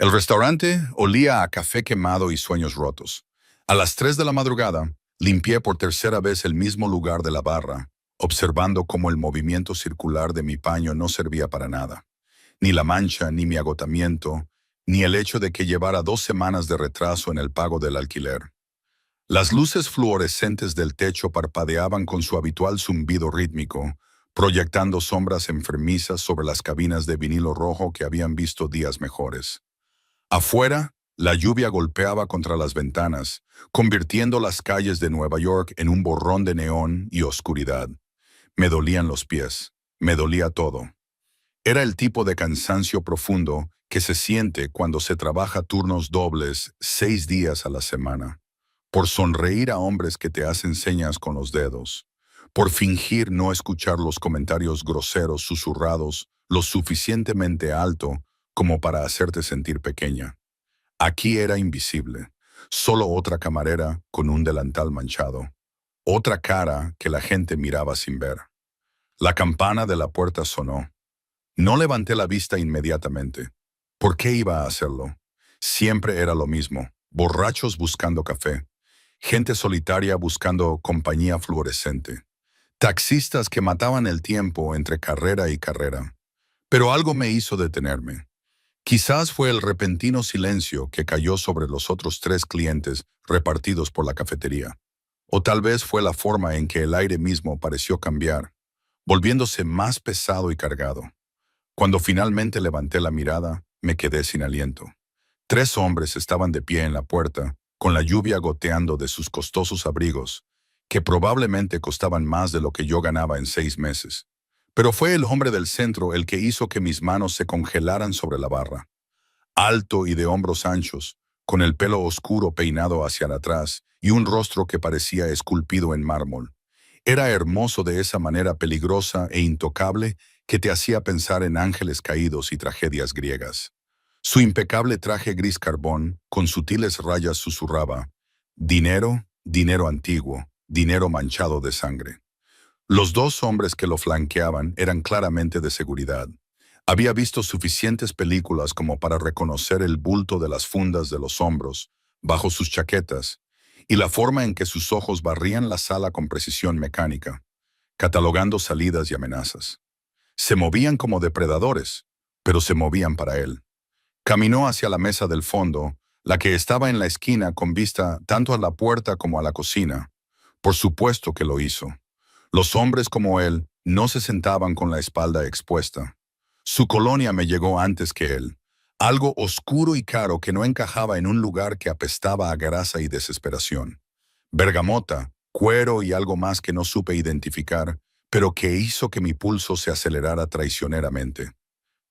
El restaurante olía a café quemado y sueños rotos. A las 3 de la madrugada, limpié por tercera vez el mismo lugar de la barra, observando cómo el movimiento circular de mi paño no servía para nada. Ni la mancha, ni mi agotamiento, ni el hecho de que llevara 2 semanas de retraso en el pago del alquiler. Las luces fluorescentes del techo parpadeaban con su habitual zumbido rítmico, proyectando sombras enfermizas sobre las cabinas de vinilo rojo que habían visto días mejores. Afuera, la lluvia golpeaba contra las ventanas, convirtiendo las calles de Nueva York en un borrón de neón y oscuridad. Me dolían los pies, me dolía todo. Era el tipo de cansancio profundo que se siente cuando se trabaja turnos dobles 6 días a la semana. Por sonreír a hombres que te hacen señas con los dedos. Por fingir no escuchar los comentarios groseros susurrados lo suficientemente alto como para hacerte sentir pequeña. Aquí era invisible, solo otra camarera con un delantal manchado, otra cara que la gente miraba sin ver. La campana de la puerta sonó. No levanté la vista inmediatamente. ¿Por qué iba a hacerlo? Siempre era lo mismo, borrachos buscando café, gente solitaria buscando compañía fluorescente, taxistas que mataban el tiempo entre carrera y carrera. Pero algo me hizo detenerme. Quizás fue el repentino silencio que cayó sobre los otros 3 clientes repartidos por la cafetería. O tal vez fue la forma en que el aire mismo pareció cambiar, volviéndose más pesado y cargado. Cuando finalmente levanté la mirada, me quedé sin aliento. 3 hombres estaban de pie en la puerta, con la lluvia goteando de sus costosos abrigos, que probablemente costaban más de lo que yo ganaba en 6 meses. Pero fue el hombre del centro el que hizo que mis manos se congelaran sobre la barra. Alto y de hombros anchos, con el pelo oscuro peinado hacia atrás y un rostro que parecía esculpido en mármol. Era hermoso de esa manera peligrosa e intocable que te hacía pensar en ángeles caídos y tragedias griegas. Su impecable traje gris carbón, con sutiles rayas, susurraba: dinero, dinero antiguo, dinero manchado de sangre. Los 2 hombres que lo flanqueaban eran claramente de seguridad. Había visto suficientes películas como para reconocer el bulto de las fundas de los hombros, bajo sus chaquetas, y la forma en que sus ojos barrían la sala con precisión mecánica, catalogando salidas y amenazas. Se movían como depredadores, pero se movían para él. Caminó hacia la mesa del fondo, la que estaba en la esquina con vista tanto a la puerta como a la cocina. Por supuesto que lo hizo. Los hombres como él no se sentaban con la espalda expuesta. Su colonia me llegó antes que él. Algo oscuro y caro que no encajaba en un lugar que apestaba a grasa y desesperación. Bergamota, cuero y algo más que no supe identificar, pero que hizo que mi pulso se acelerara traicioneramente.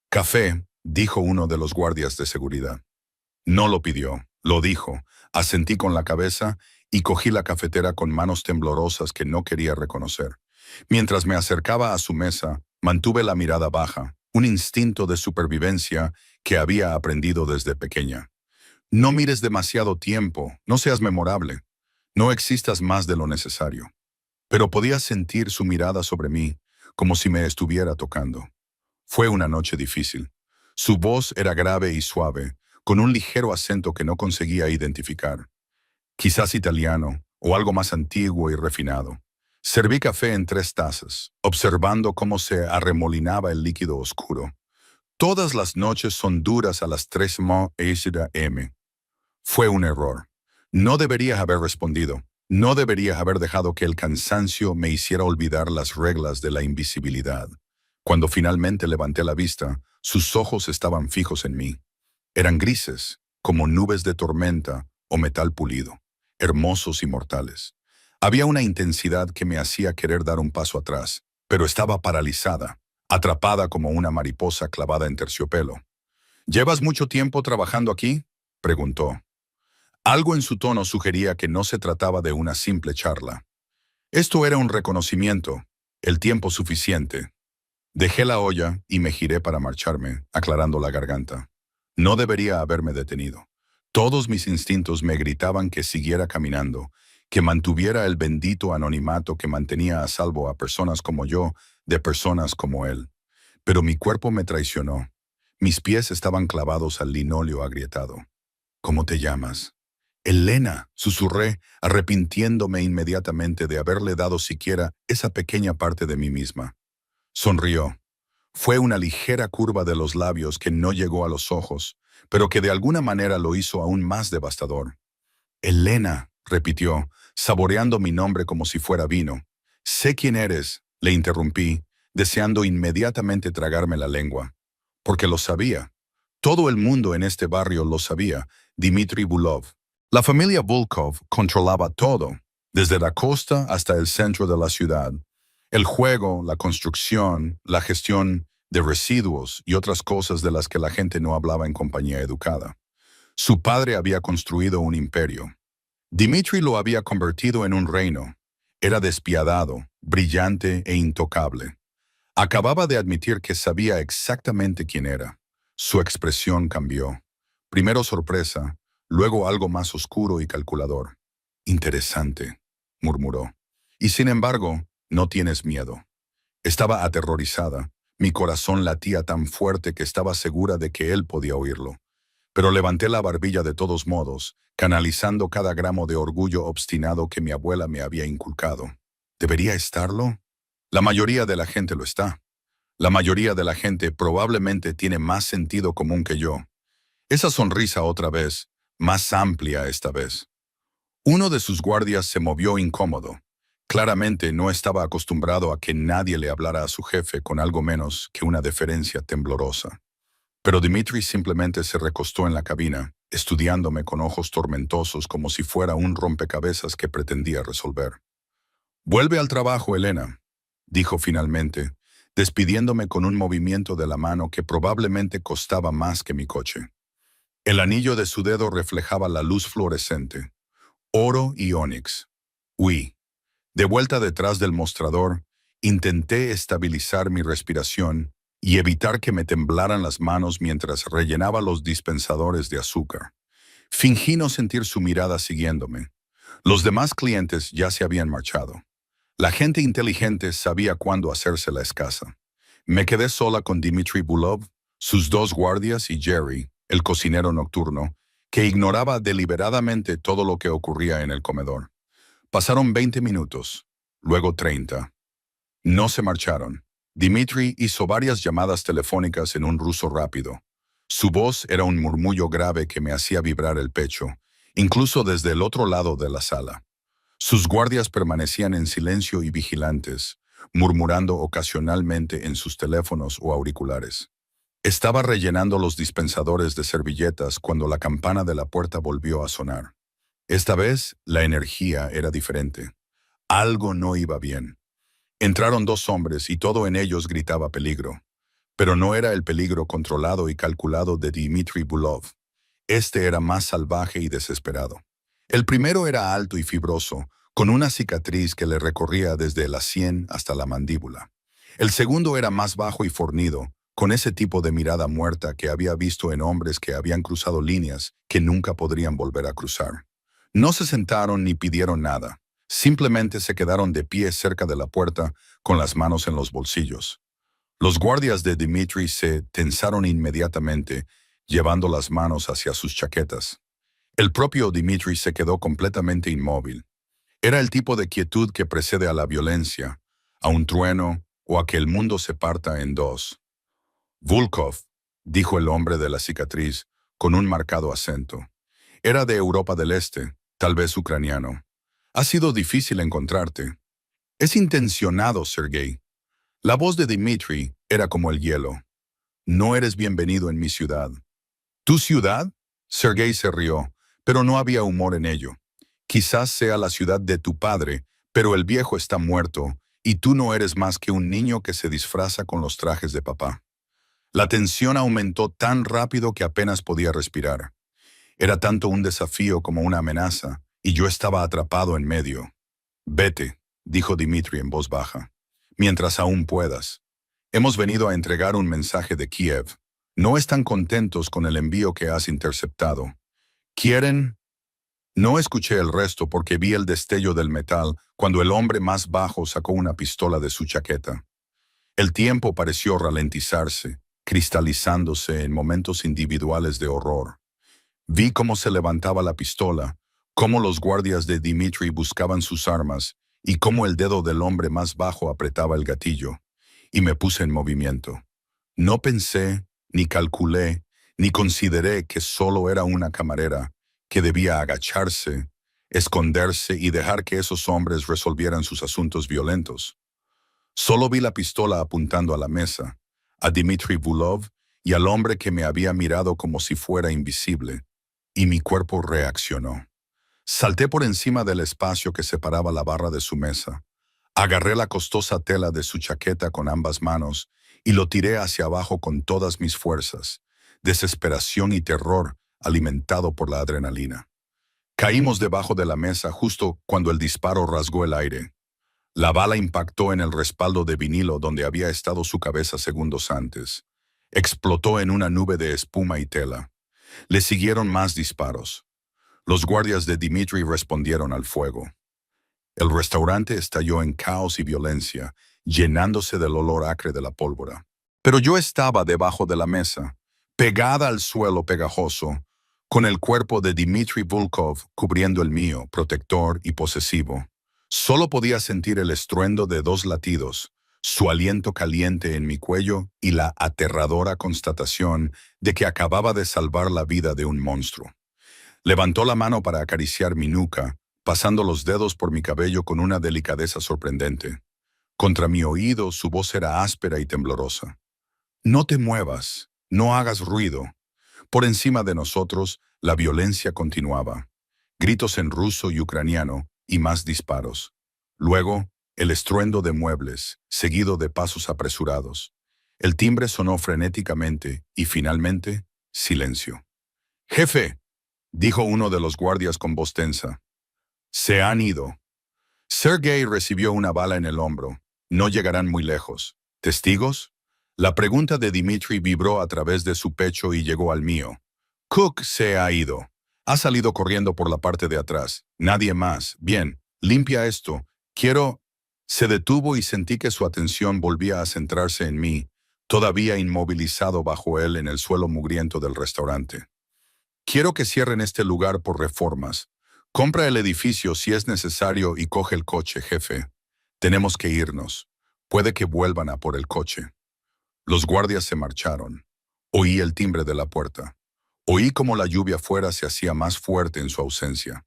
Café, dijo uno de los guardias de seguridad. No lo pidió, lo dijo. Asentí con la cabeza y cogí la cafetera con manos temblorosas que no quería reconocer. Mientras me acercaba a su mesa, mantuve la mirada baja, un instinto de supervivencia que había aprendido desde pequeña. No mires demasiado tiempo, no seas memorable, no existas más de lo necesario. Pero podía sentir su mirada sobre mí, como si me estuviera tocando. Fue una noche difícil. Su voz era grave y suave, con un ligero acento que no conseguía identificar. Quizás italiano, o algo más antiguo y refinado. Serví café en 3 tazas, observando cómo se arremolinaba el líquido oscuro. Todas las noches son duras a las 3 m. Fue un error. No debería haber respondido. No debería haber dejado que el cansancio me hiciera olvidar las reglas de la invisibilidad. Cuando finalmente levanté la vista, sus ojos estaban fijos en mí. Eran grises, como nubes de tormenta o metal pulido, hermosos y mortales. Había una intensidad que me hacía querer dar un paso atrás, pero estaba paralizada, atrapada como una mariposa clavada en terciopelo. ¿Llevas mucho tiempo trabajando aquí?, preguntó. Algo en su tono sugería que no se trataba de una simple charla. Esto era un reconocimiento, el tiempo suficiente. Dejé la olla y me giré para marcharme, aclarando la garganta. No debería haberme detenido. Todos mis instintos me gritaban que siguiera caminando, que mantuviera el bendito anonimato que mantenía a salvo a personas como yo de personas como él. Pero mi cuerpo me traicionó. Mis pies estaban clavados al linóleo agrietado. ¿Cómo te llamas? Elena, susurré, arrepintiéndome inmediatamente de haberle dado siquiera esa pequeña parte de mí misma. Sonrió. Fue una ligera curva de los labios que no llegó a los ojos, pero que de alguna manera lo hizo aún más devastador. Elena, repitió, saboreando mi nombre como si fuera vino. Sé quién eres, le interrumpí, deseando inmediatamente tragarme la lengua. Porque lo sabía. Todo el mundo en este barrio lo sabía, Dmitry Bulov. La familia Volkov controlaba todo, desde la costa hasta el centro de la ciudad. El juego, la construcción, la gestión de residuos y otras cosas de las que la gente no hablaba en compañía educada. Su padre había construido un imperio. Dmitry lo había convertido en un reino. Era despiadado, brillante e intocable. Acababa de admitir que sabía exactamente quién era. Su expresión cambió. Primero sorpresa, luego algo más oscuro y calculador. Interesante, murmuró. Y sin embargo, no tienes miedo. Estaba aterrorizada. Mi corazón latía tan fuerte que estaba segura de que él podía oírlo. Pero levanté la barbilla de todos modos, canalizando cada gramo de orgullo obstinado que mi abuela me había inculcado. ¿Debería estarlo? La mayoría de la gente lo está. La mayoría de la gente probablemente tiene más sentido común que yo. Esa sonrisa otra vez, más amplia esta vez. Uno de sus guardias se movió incómodo. Claramente no estaba acostumbrado a que nadie le hablara a su jefe con algo menos que una deferencia temblorosa. Pero Dmitry simplemente se recostó en la cabina, estudiándome con ojos tormentosos como si fuera un rompecabezas que pretendía resolver. «Vuelve al trabajo, Elena», dijo finalmente, despidiéndome con un movimiento de la mano que probablemente costaba más que mi coche. El anillo de su dedo reflejaba la luz fluorescente, oro y ónix. Huí. De vuelta detrás del mostrador, intenté estabilizar mi respiración y evitar que me temblaran las manos mientras rellenaba los dispensadores de azúcar. Fingí no sentir su mirada siguiéndome. Los demás clientes ya se habían marchado. La gente inteligente sabía cuándo hacérsela escasa. Me quedé sola con Dmitry Bulov, sus dos guardias y Jerry, el cocinero nocturno, que ignoraba deliberadamente todo lo que ocurría en el comedor. Pasaron 20 minutos, luego 30. No se marcharon. Dmitry hizo varias llamadas telefónicas en un ruso rápido. Su voz era un murmullo grave que me hacía vibrar el pecho, incluso desde el otro lado de la sala. Sus guardias permanecían en silencio y vigilantes, murmurando ocasionalmente en sus teléfonos o auriculares. Estaba rellenando los dispensadores de servilletas cuando la campana de la puerta volvió a sonar. Esta vez, la energía era diferente. Algo no iba bien. Entraron dos hombres y todo en ellos gritaba peligro. Pero no era el peligro controlado y calculado de Dmitry Bulov. Este era más salvaje y desesperado. El primero era alto y fibroso, con una cicatriz que le recorría desde la sien hasta la mandíbula. El segundo era más bajo y fornido, con ese tipo de mirada muerta que había visto en hombres que habían cruzado líneas que nunca podrían volver a cruzar. No se sentaron ni pidieron nada. Simplemente se quedaron de pie cerca de la puerta, con las manos en los bolsillos. Los guardias de Dmitry se tensaron inmediatamente, llevando las manos hacia sus chaquetas. El propio Dmitry se quedó completamente inmóvil. Era el tipo de quietud que precede a la violencia, a un trueno o a que el mundo se parta en dos. «Volkov», dijo el hombre de la cicatriz, con un marcado acento. Era de Europa del Este, tal vez ucraniano. «Ha sido difícil encontrarte». «Es intencionado, Sergei». La voz de Dmitry era como el hielo. «No eres bienvenido en mi ciudad». «¿Tu ciudad?» Sergei se rió, pero no había humor en ello. «Quizás sea la ciudad de tu padre, pero el viejo está muerto, y tú no eres más que un niño que se disfraza con los trajes de papá». La tensión aumentó tan rápido que apenas podía respirar. Era tanto un desafío como una amenaza, y yo estaba atrapado en medio. «Vete», dijo Dmitry en voz baja, «mientras aún puedas. Hemos venido a entregar un mensaje de Kiev. No están contentos con el envío que has interceptado. ¿Quieren...?» No escuché el resto porque vi el destello del metal cuando el hombre más bajo sacó una pistola de su chaqueta. El tiempo pareció ralentizarse, cristalizándose en momentos individuales de horror. Vi cómo se levantaba la pistola, cómo los guardias de Dimitri buscaban sus armas y cómo el dedo del hombre más bajo apretaba el gatillo, y me puse en movimiento. No pensé, ni calculé, ni consideré que solo era una camarera, que debía agacharse, esconderse y dejar que esos hombres resolvieran sus asuntos violentos. Solo vi la pistola apuntando a la mesa, a Dmitri Vulov y al hombre que me había mirado como si fuera invisible, y mi cuerpo reaccionó. Salté por encima del espacio que separaba la barra de su mesa. Agarré la costosa tela de su chaqueta con ambas manos y lo tiré hacia abajo con todas mis fuerzas, desesperación y terror alimentado por la adrenalina. Caímos debajo de la mesa justo cuando el disparo rasgó el aire. La bala impactó en el respaldo de vinilo donde había estado su cabeza segundos antes. Explotó en una nube de espuma y tela. Le siguieron más disparos. Los guardias de Dmitri respondieron al fuego. El restaurante estalló en caos y violencia, llenándose del olor acre de la pólvora. Pero yo estaba debajo de la mesa, pegada al suelo pegajoso, con el cuerpo de Dmitri Volkov cubriendo el mío, protector y posesivo. Solo podía sentir el estruendo de dos latidos, su aliento caliente en mi cuello y la aterradora constatación de que acababa de salvar la vida de un monstruo. Levantó la mano para acariciar mi nuca, pasando los dedos por mi cabello con una delicadeza sorprendente. Contra mi oído su voz era áspera y temblorosa. No te muevas, no hagas ruido. Por encima de nosotros, la violencia continuaba. Gritos en ruso y ucraniano y más disparos. Luego, el estruendo de muebles, seguido de pasos apresurados. El timbre sonó frenéticamente y finalmente, silencio. «Jefe», dijo uno de los guardias con voz tensa. «Se han ido». Sergei recibió una bala en el hombro. No llegarán muy lejos. ¿Testigos? La pregunta de Dmitri vibró a través de su pecho y llegó al mío. Cook se ha ido. Ha salido corriendo por la parte de atrás. Nadie más. Bien, limpia esto. Quiero... Se detuvo y sentí que su atención volvía a centrarse en mí, todavía inmovilizado bajo él en el suelo mugriento del restaurante. Quiero que cierren este lugar por reformas. Compra el edificio si es necesario y coge el coche, jefe. Tenemos que irnos. Puede que vuelvan a por el coche. Los guardias se marcharon. Oí el timbre de la puerta. Oí cómo la lluvia fuera se hacía más fuerte en su ausencia.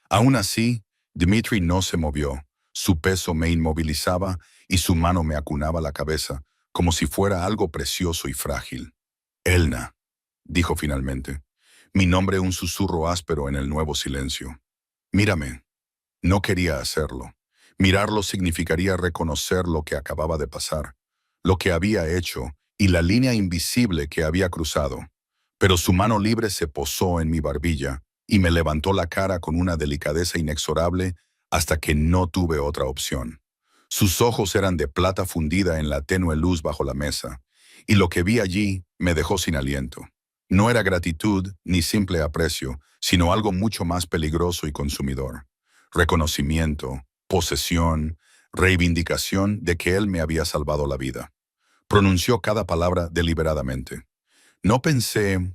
Aún así, Dmitri no se movió. Su peso me inmovilizaba y su mano me acunaba la cabeza, como si fuera algo precioso y frágil. Elna, dijo finalmente. Mi nombre un susurro áspero en el nuevo silencio. Mírame. No quería hacerlo. Mirarlo significaría reconocer lo que acababa de pasar, lo que había hecho y la línea invisible que había cruzado. Pero su mano libre se posó en mi barbilla y me levantó la cara con una delicadeza inexorable hasta que no tuve otra opción. Sus ojos eran de plata fundida en la tenue luz bajo la mesa, y lo que vi allí me dejó sin aliento. No era gratitud ni simple aprecio, sino algo mucho más peligroso y consumidor. Reconocimiento, posesión, reivindicación de que él me había salvado la vida. Pronunció cada palabra deliberadamente. No pensé,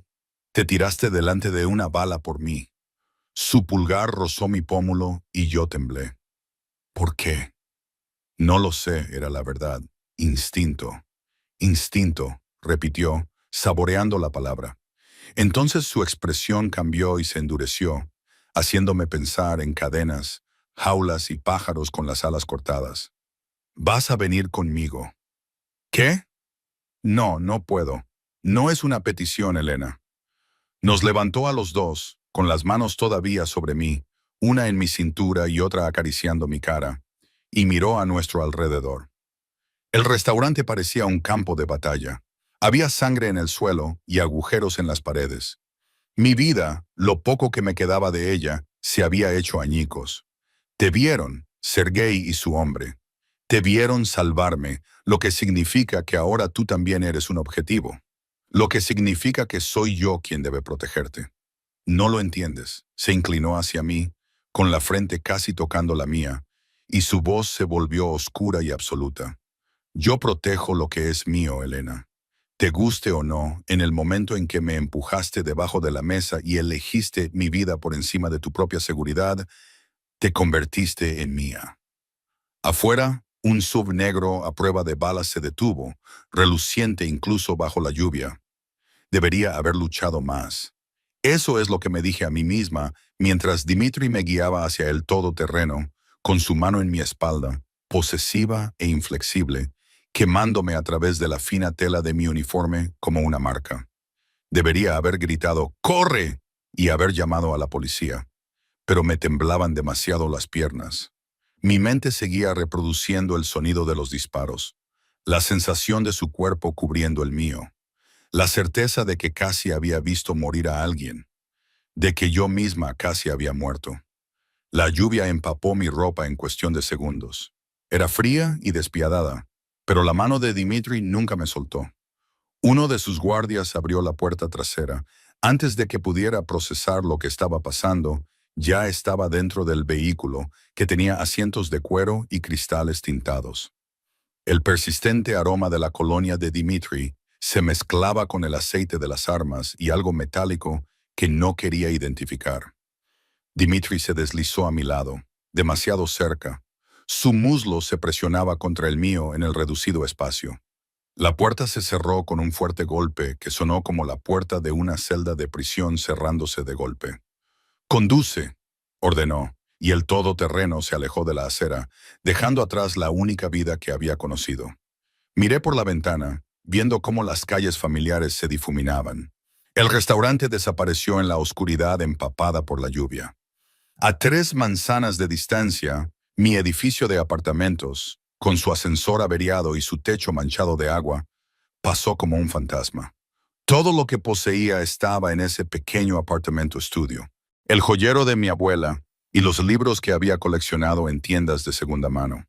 te tiraste delante de una bala por mí. Su pulgar rozó mi pómulo y yo temblé. ¿Por qué? No lo sé, era la verdad. Instinto. Instinto, repitió, saboreando la palabra. Entonces su expresión cambió y se endureció, haciéndome pensar en cadenas, jaulas y pájaros con las alas cortadas. Vas a venir conmigo. ¿Qué? No, no puedo. No es una petición, Elena. Nos levantó a los dos, con las manos todavía sobre mí, una en mi cintura y otra acariciando mi cara, y miró a nuestro alrededor. El restaurante parecía un campo de batalla. Había sangre en el suelo y agujeros en las paredes. Mi vida, lo poco que me quedaba de ella, se había hecho añicos. Te vieron, Sergei y su hombre. Te vieron salvarme, lo que significa que ahora tú también eres un objetivo. Lo que significa que soy yo quien debe protegerte. No lo entiendes. Se inclinó hacia mí, con la frente casi tocando la mía, y su voz se volvió oscura y absoluta. Yo protejo lo que es mío, Elena. Te guste o no, en el momento en que me empujaste debajo de la mesa y elegiste mi vida por encima de tu propia seguridad, te convertiste en mía. Afuera, un SUV negro a prueba de balas se detuvo, reluciente incluso bajo la lluvia. Debería haber luchado más. Eso es lo que me dije a mí misma mientras Dimitri me guiaba hacia el todoterreno, con su mano en mi espalda, posesiva e inflexible, quemándome a través de la fina tela de mi uniforme como una marca. Debería haber gritado ¡corre! Y haber llamado a la policía, pero me temblaban demasiado las piernas. Mi mente seguía reproduciendo el sonido de los disparos, la sensación de su cuerpo cubriendo el mío, la certeza de que casi había visto morir a alguien, de que yo misma casi había muerto. La lluvia empapó mi ropa en cuestión de segundos. Era fría y despiadada, pero la mano de Dimitri nunca me soltó. Uno de sus guardias abrió la puerta trasera. Antes de que pudiera procesar lo que estaba pasando, ya estaba dentro del vehículo, que tenía asientos de cuero y cristales tintados. El persistente aroma de la colonia de Dimitri se mezclaba con el aceite de las armas y algo metálico que no quería identificar. Dimitri se deslizó a mi lado, demasiado cerca. Su muslo se presionaba contra el mío en el reducido espacio. La puerta se cerró con un fuerte golpe que sonó como la puerta de una celda de prisión cerrándose de golpe. «Conduce», ordenó, y el todoterreno se alejó de la acera, dejando atrás la única vida que había conocido. Miré por la ventana, viendo cómo las calles familiares se difuminaban. El restaurante desapareció en la oscuridad empapada por la lluvia. A 3 manzanas de distancia, mi edificio de apartamentos, con su ascensor averiado y su techo manchado de agua, pasó como un fantasma. Todo lo que poseía estaba en ese pequeño apartamento estudio. El joyero de mi abuela y los libros que había coleccionado en tiendas de segunda mano.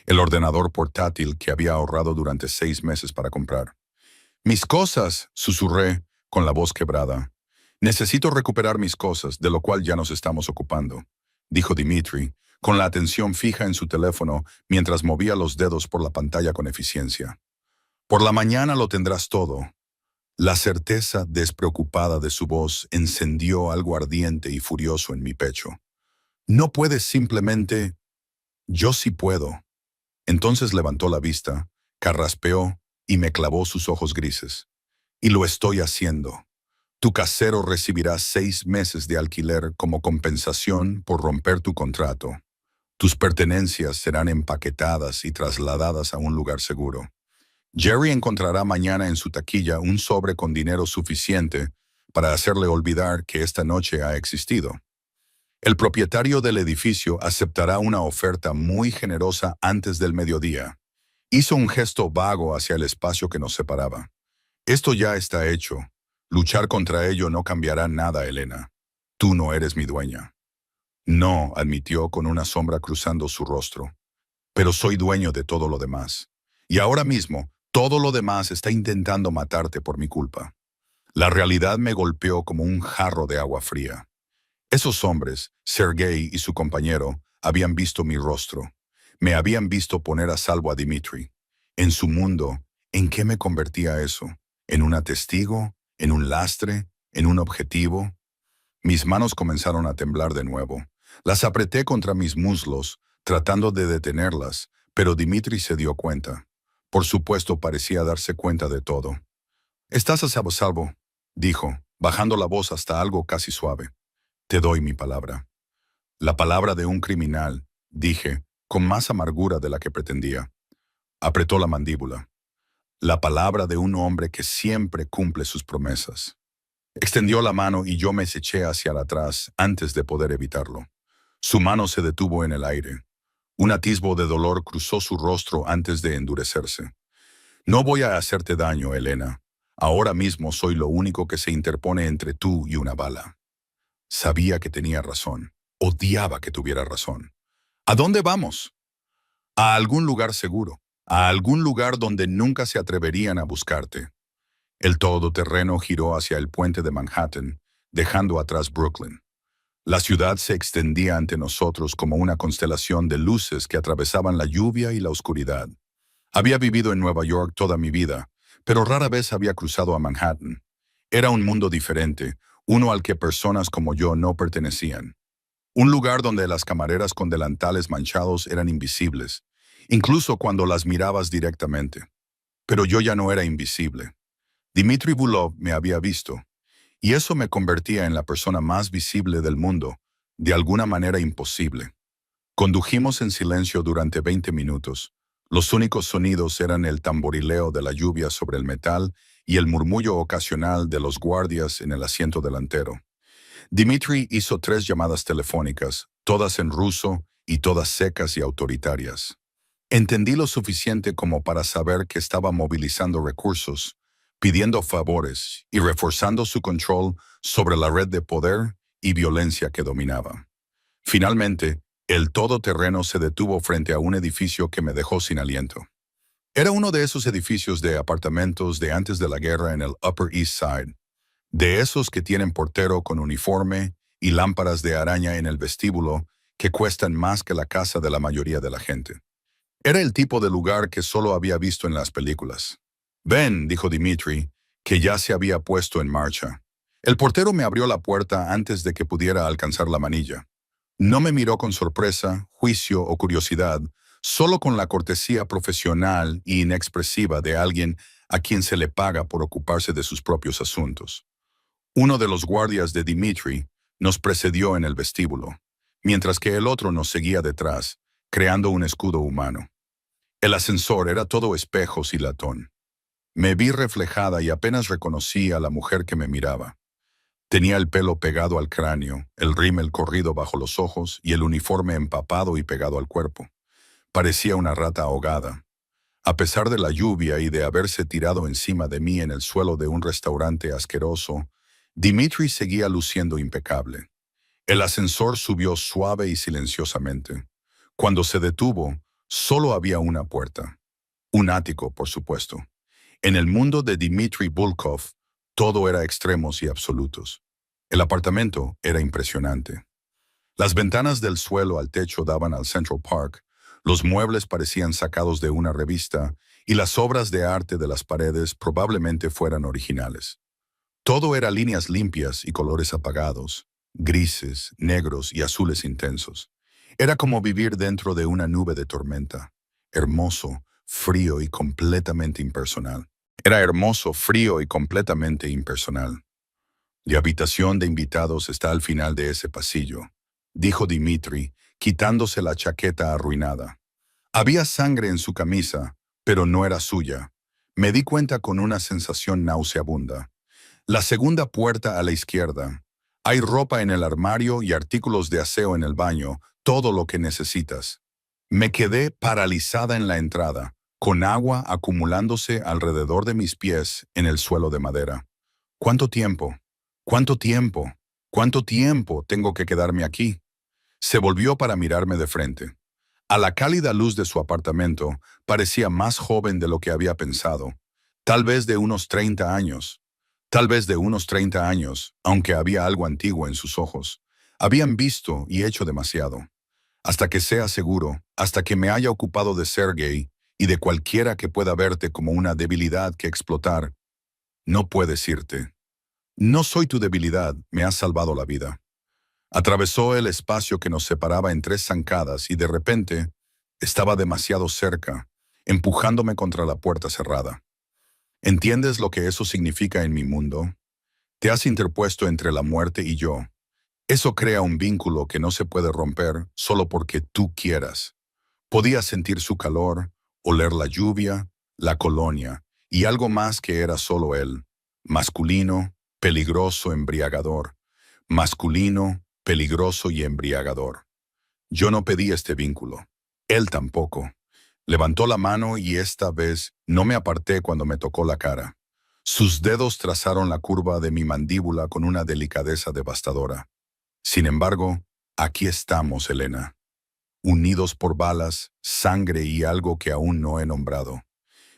El ordenador portátil que había ahorrado durante 6 meses para comprar. «Mis cosas», susurré, con la voz quebrada. «Necesito recuperar mis cosas, de lo cual ya nos estamos ocupando», dijo Dimitri, con la atención fija en su teléfono mientras movía los dedos por la pantalla con eficiencia. «Por la mañana lo tendrás todo». La certeza despreocupada de su voz encendió algo ardiente y furioso en mi pecho. «No puedes simplemente...». «Yo sí puedo». Entonces levantó la vista, carraspeó y me clavó sus ojos grises. «Y lo estoy haciendo. Tu casero recibirá 6 meses de alquiler como compensación por romper tu contrato. Tus pertenencias serán empaquetadas y trasladadas a un lugar seguro. Jerry encontrará mañana en su taquilla un sobre con dinero suficiente para hacerle olvidar que esta noche ha existido. El propietario del edificio aceptará una oferta muy generosa antes del mediodía». Hizo un gesto vago hacia el espacio que nos separaba. «Esto ya está hecho. Luchar contra ello no cambiará nada, Elena. Tú no eres mi dueña». «No», admitió con una sombra cruzando su rostro. «Pero soy dueño de todo lo demás. Y ahora mismo, todo lo demás está intentando matarte por mi culpa». La realidad me golpeó como un jarro de agua fría. Esos hombres, Sergei y su compañero, habían visto mi rostro. Me habían visto poner a salvo a Dimitri. En su mundo, ¿en qué me convertía eso? ¿En una testigo? ¿En un lastre? ¿En un objetivo? Mis manos comenzaron a temblar de nuevo. Las apreté contra mis muslos, tratando de detenerlas, pero Dimitri se dio cuenta. Por supuesto, parecía darse cuenta de todo. «Estás a salvo», dijo, bajando la voz hasta algo casi suave. «Te doy mi palabra». «La palabra de un criminal», dije, con más amargura de la que pretendía. Apretó la mandíbula. «La palabra de un hombre que siempre cumple sus promesas». Extendió la mano y yo me eché hacia atrás antes de poder evitarlo. Su mano se detuvo en el aire. Un atisbo de dolor cruzó su rostro antes de endurecerse. «No voy a hacerte daño, Elena. Ahora mismo soy lo único que se interpone entre tú y una bala». Sabía que tenía razón. Odiaba que tuviera razón. «¿A dónde vamos?» «A algún lugar seguro. A algún lugar donde nunca se atreverían a buscarte». El todoterreno giró hacia el puente de Manhattan, dejando atrás Brooklyn. La ciudad se extendía ante nosotros como una constelación de luces que atravesaban la lluvia y la oscuridad. Había vivido en Nueva York toda mi vida, pero rara vez había cruzado a Manhattan. Era un mundo diferente, uno al que personas como yo no pertenecían. Un lugar donde las camareras con delantales manchados eran invisibles, incluso cuando las mirabas directamente. Pero yo ya no era invisible. Dmitry Bulov me había visto, y eso me convertía en la persona más visible del mundo, de alguna manera imposible. Condujimos en silencio durante 20 minutos. Los únicos sonidos eran el tamborileo de la lluvia sobre el metal y el murmullo ocasional de los guardias en el asiento delantero. Dmitry hizo 3 llamadas telefónicas, todas en ruso y todas secas y autoritarias. Entendí lo suficiente como para saber que estaba movilizando recursos, pidiendo favores y reforzando su control sobre la red de poder y violencia que dominaba. Finalmente, el todoterreno se detuvo frente a un edificio que me dejó sin aliento. Era uno de esos edificios de apartamentos de antes de la guerra en el Upper East Side, de esos que tienen portero con uniforme y lámparas de araña en el vestíbulo que cuestan más que la casa de la mayoría de la gente. Era el tipo de lugar que solo había visto en las películas. «Ven», dijo Dmitry, que ya se había puesto en marcha. El portero me abrió la puerta antes de que pudiera alcanzar la manilla. No me miró con sorpresa, juicio o curiosidad, solo con la cortesía profesional e inexpresiva de alguien a quien se le paga por ocuparse de sus propios asuntos. Uno de los guardias de Dmitry nos precedió en el vestíbulo, mientras que el otro nos seguía detrás, creando un escudo humano. El ascensor era todo espejos y latón. Me vi reflejada y apenas reconocí a la mujer que me miraba. Tenía el pelo pegado al cráneo, el rímel corrido bajo los ojos y el uniforme empapado y pegado al cuerpo. Parecía una rata ahogada. A pesar de la lluvia y de haberse tirado encima de mí en el suelo de un restaurante asqueroso, Dmitry seguía luciendo impecable. El ascensor subió suave y silenciosamente. Cuando se detuvo, solo había una puerta. Un ático, por supuesto. En el mundo de Dmitry Bulkov, todo era extremos y absolutos. El apartamento era impresionante. Las ventanas del suelo al techo daban al Central Park, los muebles parecían sacados de una revista y las obras de arte de las paredes probablemente fueran originales. Todo era líneas limpias y colores apagados, grises, negros y azules intensos. Era como vivir dentro de una nube de tormenta. Hermoso, frío y completamente impersonal. Era hermoso, frío y completamente impersonal. La habitación de invitados está al final de ese pasillo, dijo Dmitry, quitándose la chaqueta arruinada. Había sangre en su camisa, pero no era suya. Me di cuenta con una sensación nauseabunda. La segunda puerta a la izquierda. Hay ropa en el armario y artículos de aseo en el baño, todo lo que necesitas. Me quedé paralizada en la entrada, con agua acumulándose alrededor de mis pies en el suelo de madera. ¿Cuánto tiempo? ¿Cuánto tiempo? ¿Cuánto tiempo tengo que quedarme aquí? Se volvió para mirarme de frente. A la cálida luz de su apartamento, parecía más joven de lo que había pensado. Tal vez de unos 30 años. Tal vez de unos 30 años, aunque había algo antiguo en sus ojos. Habían visto y hecho demasiado. Hasta que sea seguro, hasta que me haya ocupado de Sergei y de cualquiera que pueda verte como una debilidad que explotar, no puedes irte. No soy tu debilidad, me has salvado la vida. Atravesó el espacio que nos separaba en 3 zancadas y de repente estaba demasiado cerca, empujándome contra la puerta cerrada. ¿Entiendes lo que eso significa en mi mundo? Te has interpuesto entre la muerte y yo. Eso crea un vínculo que no se puede romper solo porque tú quieras. Podía sentir su calor, oler la lluvia, la colonia y algo más que era solo él. Masculino, peligroso, embriagador. Masculino, peligroso y embriagador. Yo no pedí este vínculo. Él tampoco. Levantó la mano y esta vez no me aparté cuando me tocó la cara. Sus dedos trazaron la curva de mi mandíbula con una delicadeza devastadora. Sin embargo, aquí estamos, Elena. Unidos por balas, sangre y algo que aún no he nombrado.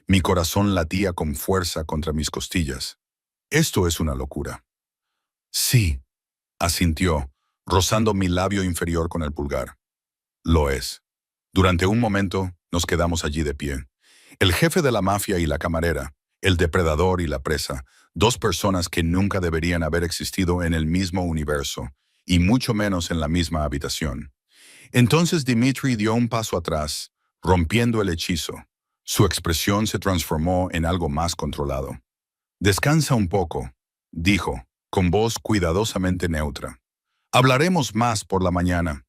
Mi corazón latía con fuerza contra mis costillas. Esto es una locura. Sí, asintió, rozando mi labio inferior con el pulgar. Lo es. Durante un momento nos quedamos allí de pie. El jefe de la mafia y la camarera, el depredador y la presa, dos personas que nunca deberían haber existido en el mismo universo, y mucho menos en la misma habitación. Entonces Dimitri dio un paso atrás, rompiendo el hechizo. Su expresión se transformó en algo más controlado. «Descansa un poco», dijo, con voz cuidadosamente neutra. «Hablaremos más por la mañana.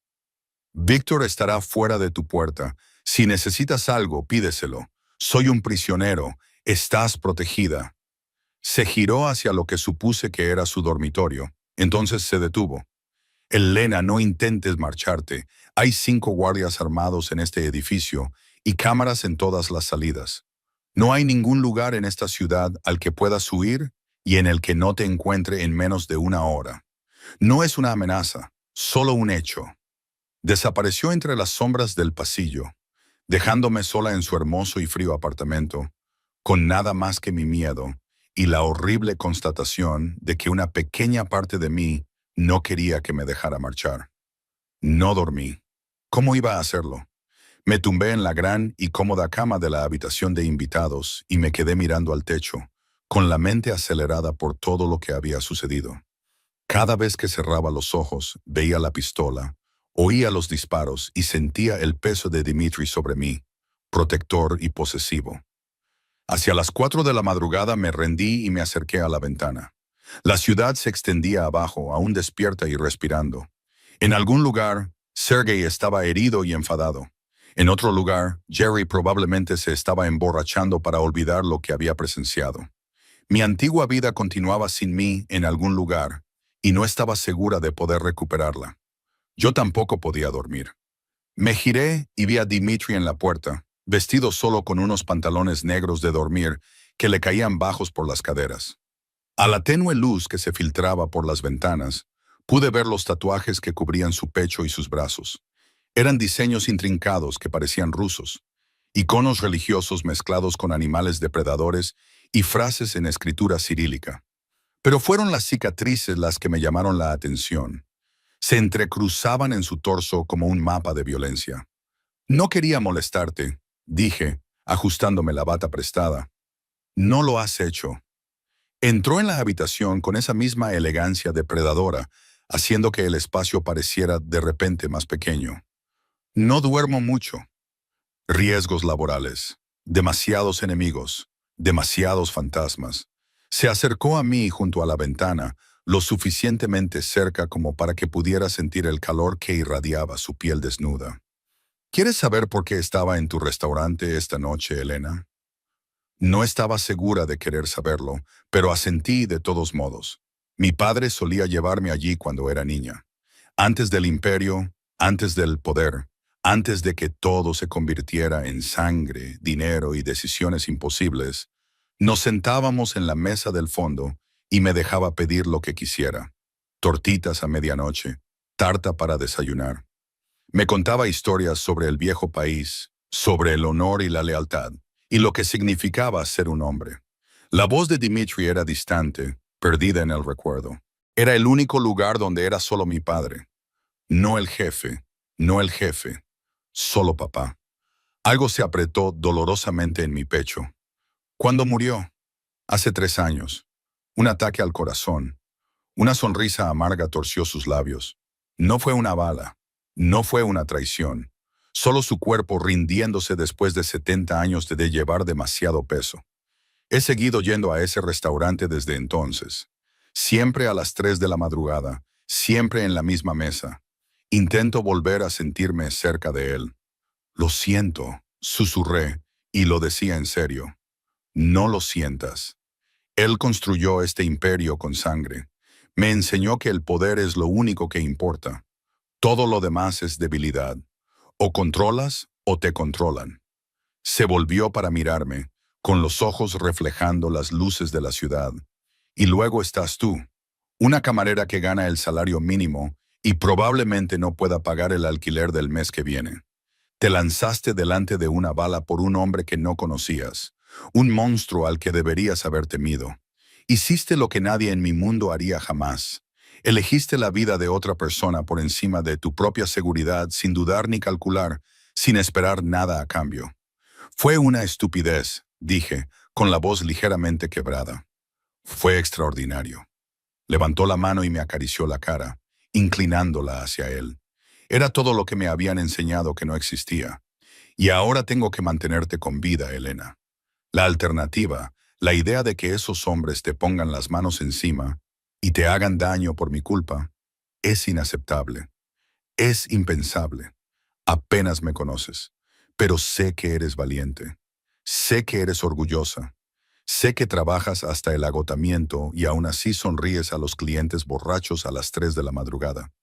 Víctor estará fuera de tu puerta. Si necesitas algo, pídeselo. Soy un prisionero. Estás protegida». Se giró hacia lo que supuse que era su dormitorio. Entonces se detuvo. «Elena, no intentes marcharte. Hay 5 guardias armados en este edificio y cámaras en todas las salidas. No hay ningún lugar en esta ciudad al que puedas huir y en el que no te encuentre en menos de 1 hora. No es una amenaza, solo un hecho». Desapareció entre las sombras del pasillo, dejándome sola en su hermoso y frío apartamento, con nada más que mi miedo y la horrible constatación de que una pequeña parte de mí no quería que me dejara marchar. No dormí. ¿Cómo iba a hacerlo? Me tumbé en la gran y cómoda cama de la habitación de invitados y me quedé mirando al techo, con la mente acelerada por todo lo que había sucedido. Cada vez que cerraba los ojos, veía la pistola, oía los disparos y sentía el peso de Dimitri sobre mí, protector y posesivo. Hacia las 4 de la madrugada me rendí y me acerqué a la ventana. La ciudad se extendía abajo, aún despierta y respirando. En algún lugar, Sergei estaba herido y enfadado. En otro lugar, Jerry probablemente se estaba emborrachando para olvidar lo que había presenciado. Mi antigua vida continuaba sin mí en algún lugar, y no estaba segura de poder recuperarla. Yo tampoco podía dormir. Me giré y vi a Dimitri en la puerta, vestido solo con unos pantalones negros de dormir que le caían bajos por las caderas. A la tenue luz que se filtraba por las ventanas, pude ver los tatuajes que cubrían su pecho y sus brazos. Eran diseños intrincados que parecían rusos, iconos religiosos mezclados con animales depredadores y frases en escritura cirílica. Pero fueron las cicatrices las que me llamaron la atención. Se entrecruzaban en su torso como un mapa de violencia. «No quería molestarte», dije, ajustándome la bata prestada. «No lo has hecho». Entró en la habitación con esa misma elegancia depredadora, haciendo que el espacio pareciera de repente más pequeño. «No duermo mucho». Riesgos laborales, demasiados enemigos, demasiados fantasmas. Se acercó a mí junto a la ventana, lo suficientemente cerca como para que pudiera sentir el calor que irradiaba su piel desnuda. «¿Quieres saber por qué estaba en tu restaurante esta noche, Elena?» No estaba segura de querer saberlo, pero asentí de todos modos. Mi padre solía llevarme allí cuando era niña. Antes del imperio, antes del poder, antes de que todo se convirtiera en sangre, dinero y decisiones imposibles, nos sentábamos en la mesa del fondo y me dejaba pedir lo que quisiera. Tortitas a medianoche, tarta para desayunar. Me contaba historias sobre el viejo país, sobre el honor y la lealtad, y lo que significaba ser un hombre. La voz de Dimitri era distante, perdida en el recuerdo. Era el único lugar donde era solo mi padre. No el jefe, no el jefe, solo papá. Algo se apretó dolorosamente en mi pecho. ¿Cuándo murió? Hace 3 años. Un ataque al corazón. Una sonrisa amarga torció sus labios. No fue una bala, no fue una traición. Solo su cuerpo rindiéndose después de 70 años de llevar demasiado peso. He seguido yendo a ese restaurante desde entonces. Siempre a las 3 de la madrugada, siempre en la misma mesa. Intento volver a sentirme cerca de él. «Lo siento», susurré, y lo decía en serio. «No lo sientas». Él construyó este imperio con sangre. Me enseñó que el poder es lo único que importa. Todo lo demás es debilidad. O controlas o te controlan. Se volvió para mirarme, con los ojos reflejando las luces de la ciudad. «Y luego estás tú, una camarera que gana el salario mínimo y probablemente no pueda pagar el alquiler del mes que viene. Te lanzaste delante de una bala por un hombre que no conocías, un monstruo al que deberías haber temido. Hiciste lo que nadie en mi mundo haría jamás. Elegiste la vida de otra persona por encima de tu propia seguridad sin dudar ni calcular, sin esperar nada a cambio. Fue una estupidez», dije, con la voz ligeramente quebrada. Fue extraordinario. Levantó la mano y me acarició la cara, inclinándola hacia él. Era todo lo que me habían enseñado que no existía. Y ahora tengo que mantenerte con vida, Elena. La alternativa, la idea de que esos hombres te pongan las manos encima y te hagan daño por mi culpa, es inaceptable. Es impensable. Apenas me conoces, pero sé que eres valiente. Sé que eres orgullosa. Sé que trabajas hasta el agotamiento y aún así sonríes a los clientes borrachos a las 3 de la madrugada.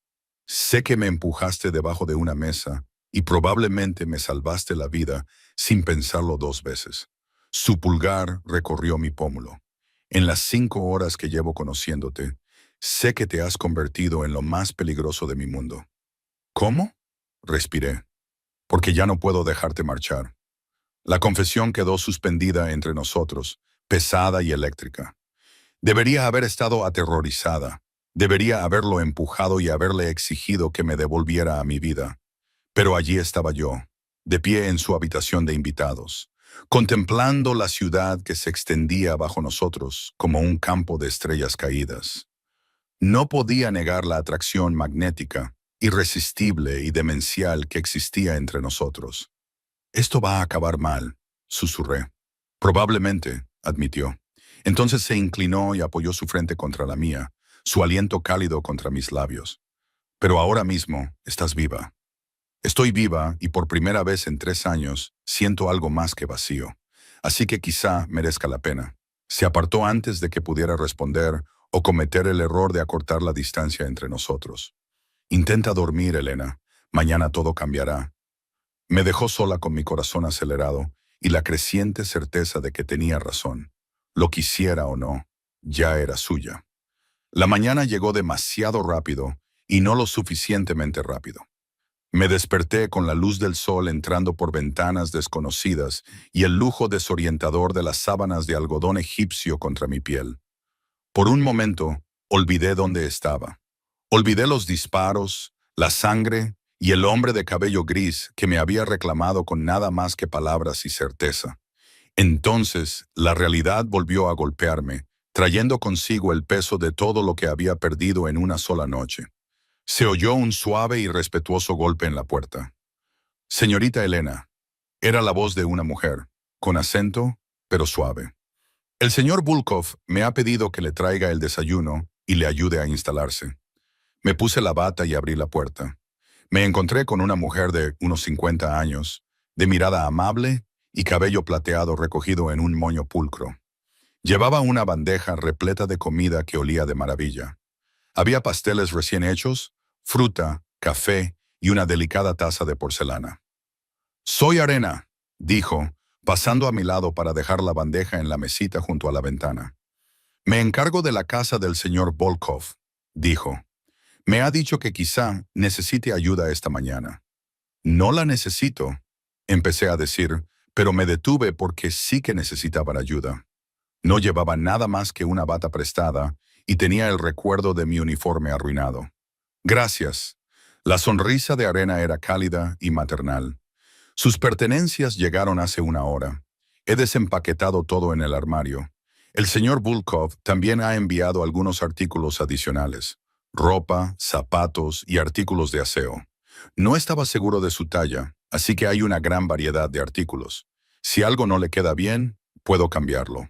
Sé que me empujaste debajo de una mesa y probablemente me salvaste la vida sin pensarlo 2 veces. Su pulgar recorrió mi pómulo. En las 5 horas que llevo conociéndote, sé que te has convertido en lo más peligroso de mi mundo. ¿Cómo? Respiré, porque ya no puedo dejarte marchar. La confesión quedó suspendida entre nosotros, pesada y eléctrica. Debería haber estado aterrorizada. Debería haberlo empujado y haberle exigido que me devolviera a mi vida. Pero allí estaba yo, de pie en su habitación de invitados, contemplando la ciudad que se extendía bajo nosotros como un campo de estrellas caídas. No podía negar la atracción magnética, irresistible y demencial que existía entre nosotros. Esto va a acabar mal, susurré. Probablemente, admitió. Entonces se inclinó y apoyó su frente contra la mía, su aliento cálido contra mis labios. Pero ahora mismo estás viva. Estoy viva y por primera vez en 3 años siento algo más que vacío. Así que quizá merezca la pena. Se apartó antes de que pudiera responder o cometer el error de acortar la distancia entre nosotros. Intenta dormir, Elena. Mañana todo cambiará. Me dejó sola con mi corazón acelerado y la creciente certeza de que tenía razón. Lo quisiera o no, ya era suya. La mañana llegó demasiado rápido y no lo suficientemente rápido. Me desperté con la luz del sol entrando por ventanas desconocidas y el lujo desorientador de las sábanas de algodón egipcio contra mi piel. Por un momento, olvidé dónde estaba. Olvidé los disparos, la sangre y el hombre de cabello gris que me había reclamado con nada más que palabras y certeza. Entonces, la realidad volvió a golpearme, trayendo consigo el peso de todo lo que había perdido en una sola noche. Se oyó un suave y respetuoso golpe en la puerta. Señorita Elena, era la voz de una mujer, con acento, pero suave. El señor Volkov me ha pedido que le traiga el desayuno y le ayude a instalarse. Me puse la bata y abrí la puerta. Me encontré con una mujer de unos 50 años, de mirada amable y cabello plateado recogido en un moño pulcro. Llevaba una bandeja repleta de comida que olía de maravilla. Había pasteles recién hechos, fruta, café y una delicada taza de porcelana. «Soy Arena», dijo, pasando a mi lado para dejar la bandeja en la mesita junto a la ventana. «Me encargo de la casa del señor Volkov», dijo. «Me ha dicho que quizá necesite ayuda esta mañana». «No la necesito», empecé a decir, pero me detuve porque sí que necesitaban ayuda. No llevaba nada más que una bata prestada y tenía el recuerdo de mi uniforme arruinado. «Gracias». La sonrisa de Arena era cálida y maternal. «Sus pertenencias llegaron hace una hora. He desempaquetado todo en el armario. El señor Volkov también ha enviado algunos artículos adicionales. Ropa, zapatos y artículos de aseo. No estaba seguro de su talla, así que hay una gran variedad de artículos. Si algo no le queda bien, puedo cambiarlo».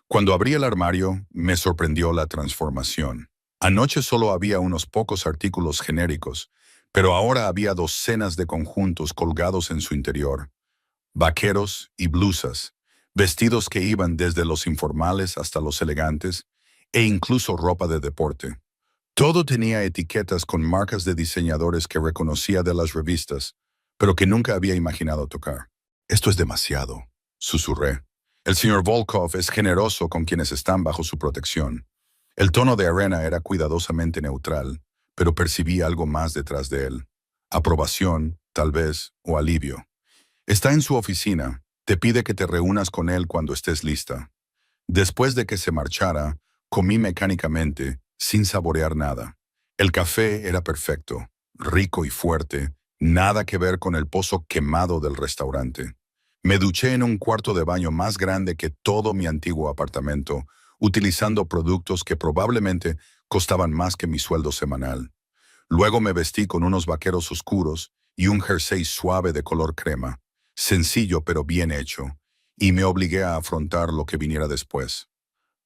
Cuando abrí el armario, me sorprendió la transformación. Anoche solo había unos pocos artículos genéricos, pero ahora había docenas de conjuntos colgados en su interior. Vaqueros y blusas, vestidos que iban desde los informales hasta los elegantes, e incluso ropa de deporte. Todo tenía etiquetas con marcas de diseñadores que reconocía de las revistas, pero que nunca había imaginado tocar. «Esto es demasiado», susurré. «El señor Volkov es generoso con quienes están bajo su protección». El tono de Arena era cuidadosamente neutral, pero percibí algo más detrás de él. Aprobación, tal vez, o alivio. «Está en su oficina. Te pide que te reúnas con él cuando estés lista». Después de que se marchara, comí mecánicamente, sin saborear nada. El café era perfecto, rico y fuerte, nada que ver con el pozo quemado del restaurante. Me duché en un cuarto de baño más grande que todo mi antiguo apartamento, utilizando productos que probablemente costaban más que mi sueldo semanal. Luego me vestí con unos vaqueros oscuros y un jersey suave de color crema, sencillo pero bien hecho, y me obligué a afrontar lo que viniera después.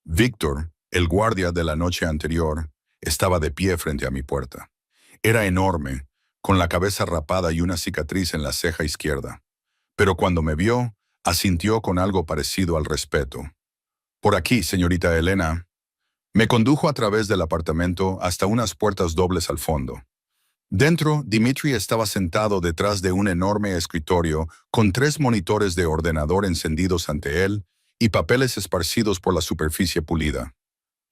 Víctor, el guardia de la noche anterior, estaba de pie frente a mi puerta. Era enorme, con la cabeza rapada y una cicatriz en la ceja izquierda. Pero cuando me vio, asintió con algo parecido al respeto. Por aquí, señorita Elena. Me condujo a través del apartamento hasta unas puertas dobles al fondo. Dentro, Dimitri estaba sentado detrás de un enorme escritorio con 3 monitores de ordenador encendidos ante él y papeles esparcidos por la superficie pulida.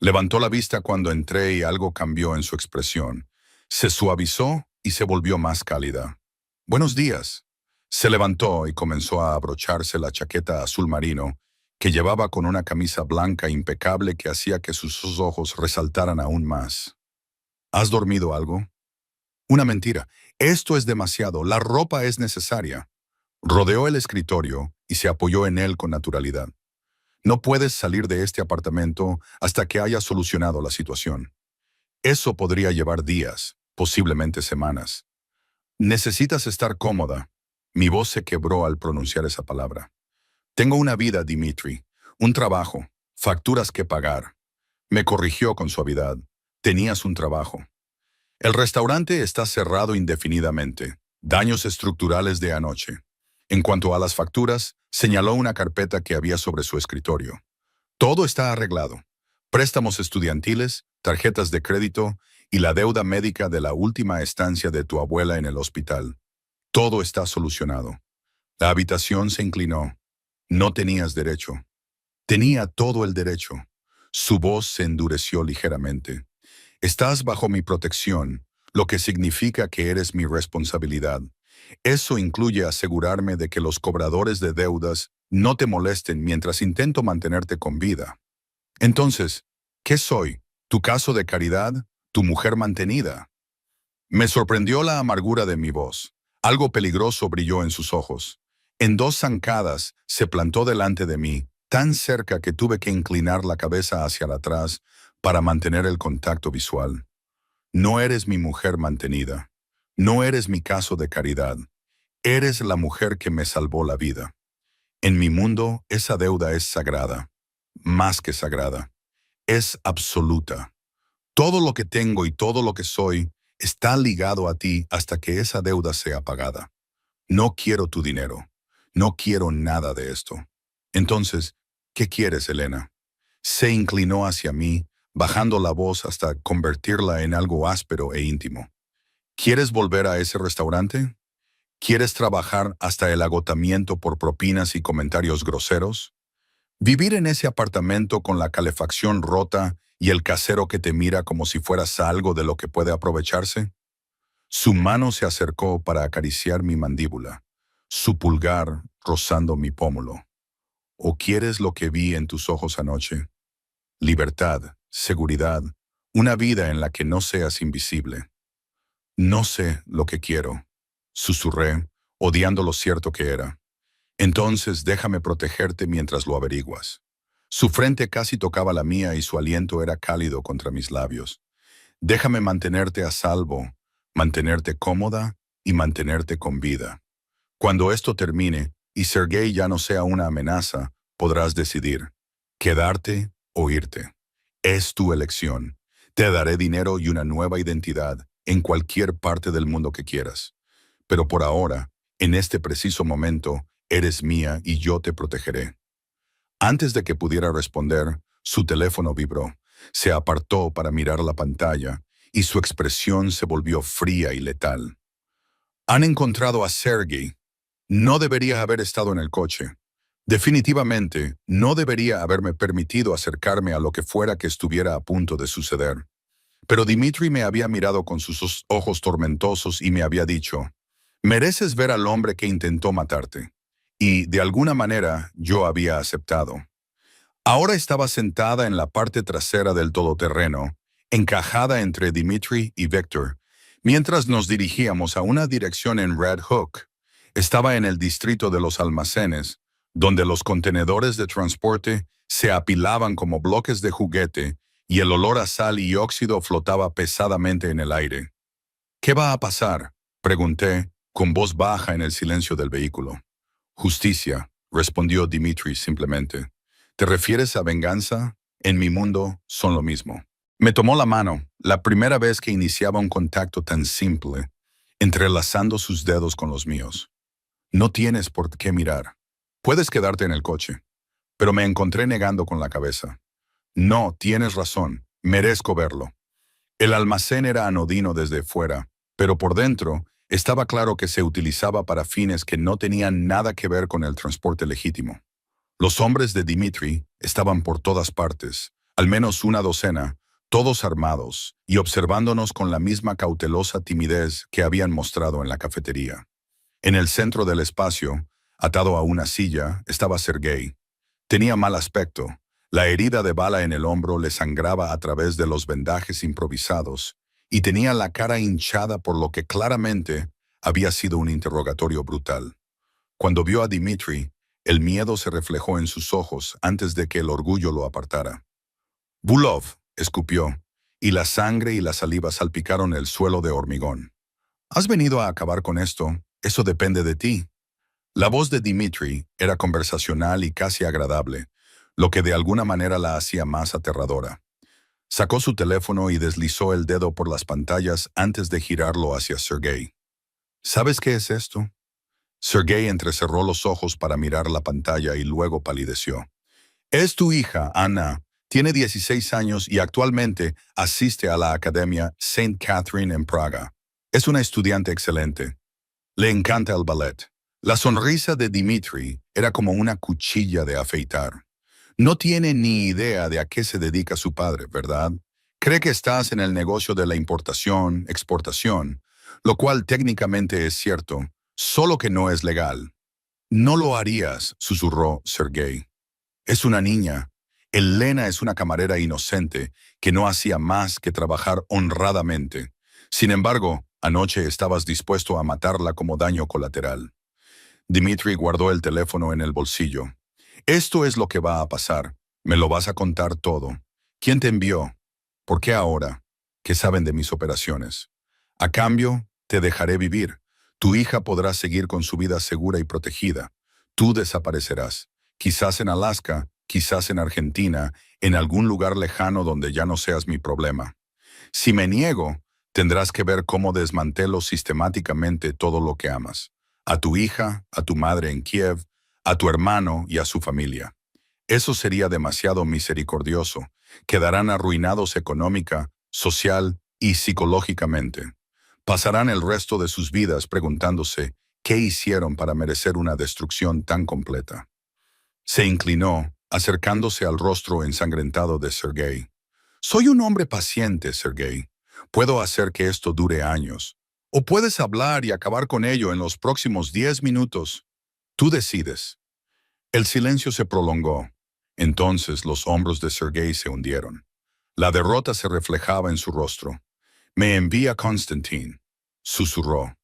Levantó la vista cuando entré y algo cambió en su expresión. Se suavizó y se volvió más cálida. Buenos días. Se levantó y comenzó a abrocharse la chaqueta azul marino que llevaba con una camisa blanca impecable que hacía que sus ojos resaltaran aún más. ¿Has dormido algo? Una mentira. Esto es demasiado. La ropa es necesaria. Rodeó el escritorio y se apoyó en él con naturalidad. No puedes salir de este apartamento hasta que hayas solucionado la situación. Eso podría llevar días, posiblemente semanas. Necesitas estar cómoda. Mi voz se quebró al pronunciar esa palabra. Tengo una vida, Dimitri, un trabajo, facturas que pagar. Me corrigió con suavidad. Tenías un trabajo. El restaurante está cerrado indefinidamente. Daños estructurales de anoche. En cuanto a las facturas, señaló una carpeta que había sobre su escritorio. Todo está arreglado. Préstamos estudiantiles, tarjetas de crédito y la deuda médica de la última estancia de tu abuela en el hospital. Todo está solucionado. La habitación se inclinó. No tenías derecho. Tenía todo el derecho. Su voz se endureció ligeramente. Estás bajo mi protección, lo que significa que eres mi responsabilidad. Eso incluye asegurarme de que los cobradores de deudas no te molesten mientras intento mantenerte con vida. Entonces, ¿qué soy? ¿Tu caso de caridad? ¿Tu mujer mantenida? Me sorprendió la amargura de mi voz. Algo peligroso brilló en sus ojos. En 2 zancadas se plantó delante de mí, tan cerca que tuve que inclinar la cabeza hacia atrás para mantener el contacto visual. No eres mi mujer mantenida. No eres mi caso de caridad. Eres la mujer que me salvó la vida. En mi mundo, esa deuda es sagrada. Más que sagrada. Es absoluta. Todo lo que tengo y todo lo que soy está ligado a ti hasta que esa deuda sea pagada. No quiero tu dinero. No quiero nada de esto. Entonces, ¿qué quieres, Elena? Se inclinó hacia mí, bajando la voz hasta convertirla en algo áspero e íntimo. ¿Quieres volver a ese restaurante? ¿Quieres trabajar hasta el agotamiento por propinas y comentarios groseros? ¿Vivir en ese apartamento con la calefacción rota y el casero que te mira como si fueras algo de lo que puede aprovecharse? Su mano se acercó para acariciar mi mandíbula, su pulgar rozando mi pómulo. ¿O quieres lo que vi en tus ojos anoche? Libertad, seguridad, una vida en la que no seas invisible. No sé lo que quiero, susurré, odiando lo cierto que era. Entonces déjame protegerte mientras lo averiguas. Su frente casi tocaba la mía y su aliento era cálido contra mis labios. Déjame mantenerte a salvo, mantenerte cómoda y mantenerte con vida. Cuando esto termine y Sergei ya no sea una amenaza, podrás decidir, quedarte o irte. Es tu elección. Te daré dinero y una nueva identidad en cualquier parte del mundo que quieras. Pero por ahora, en este preciso momento, eres mía y yo te protegeré. Antes de que pudiera responder, su teléfono vibró. Se apartó para mirar la pantalla y su expresión se volvió fría y letal. Han encontrado a Sergei. No debería haber estado en el coche. Definitivamente, no debería haberme permitido acercarme a lo que fuera que estuviera a punto de suceder. Pero Dimitri me había mirado con sus ojos tormentosos y me había dicho, mereces ver al hombre que intentó matarte. Y, de alguna manera, yo había aceptado. Ahora estaba sentada en la parte trasera del todoterreno, encajada entre Dimitri y Victor, mientras nos dirigíamos a una dirección en Red Hook. Estaba en el distrito de los almacenes, donde los contenedores de transporte se apilaban como bloques de juguete y el olor a sal y óxido flotaba pesadamente en el aire. ¿Qué va a pasar?, pregunté, con voz baja en el silencio del vehículo. Justicia, respondió Dimitri simplemente. ¿Te refieres a venganza? En mi mundo son lo mismo. Me tomó la mano, la primera vez que iniciaba un contacto tan simple, entrelazando sus dedos con los míos. No tienes por qué mirar. Puedes quedarte en el coche. Pero me encontré negando con la cabeza. No, tienes razón. Merezco verlo. El almacén era anodino desde fuera, pero por dentro estaba claro que se utilizaba para fines que no tenían nada que ver con el transporte legítimo. Los hombres de Dimitri estaban por todas partes, al menos una docena, todos armados y observándonos con la misma cautelosa timidez que habían mostrado en la cafetería. En el centro del espacio, atado a una silla, estaba Sergei. Tenía mal aspecto. La herida de bala en el hombro le sangraba a través de los vendajes improvisados y tenía la cara hinchada por lo que claramente había sido un interrogatorio brutal. Cuando vio a Dimitri, el miedo se reflejó en sus ojos antes de que el orgullo lo apartara. «Bulov», escupió, y la sangre y la saliva salpicaron el suelo de hormigón. «¿Has venido a acabar con esto? Eso depende de ti». La voz de Dimitri era conversacional y casi agradable, lo que de alguna manera la hacía más aterradora. Sacó su teléfono y deslizó el dedo por las pantallas antes de girarlo hacia Sergei. «¿Sabes qué es esto?» Sergei entrecerró los ojos para mirar la pantalla y luego palideció. «Es tu hija, Anna. Tiene 16 años y actualmente asiste a la Academia Saint Catherine en Praga. Es una estudiante excelente. Le encanta el ballet». La sonrisa de Dimitri era como una cuchilla de afeitar. «No tiene ni idea de a qué se dedica su padre, ¿verdad? Cree que estás en el negocio de la importación, exportación, lo cual técnicamente es cierto, solo que no es legal». «No lo harías», susurró Sergei. «Es una niña. Elena es una camarera inocente que no hacía más que trabajar honradamente. Sin embargo, anoche estabas dispuesto a matarla como daño colateral». Dimitri guardó el teléfono en el bolsillo. «Esto es lo que va a pasar. Me lo vas a contar todo. ¿Quién te envió? ¿Por qué ahora? ¿Qué saben de mis operaciones? A cambio, te dejaré vivir. Tu hija podrá seguir con su vida segura y protegida. Tú desaparecerás. Quizás en Alaska, quizás en Argentina, en algún lugar lejano donde ya no seas mi problema. Si me niego, tendrás que ver cómo desmantelo sistemáticamente todo lo que amas. A tu hija, a tu madre en Kiev, a tu hermano y a su familia. Eso sería demasiado misericordioso. Quedarán arruinados económica, social y psicológicamente. Pasarán el resto de sus vidas preguntándose qué hicieron para merecer una destrucción tan completa». Se inclinó, acercándose al rostro ensangrentado de Sergei. «Soy un hombre paciente, Sergei. Puedo hacer que esto dure años. O puedes hablar y acabar con ello en los próximos 10 minutos. Tú decides». El silencio se prolongó. Entonces los hombros de Sergei se hundieron. La derrota se reflejaba en su rostro. «Me envía Konstantin», susurró.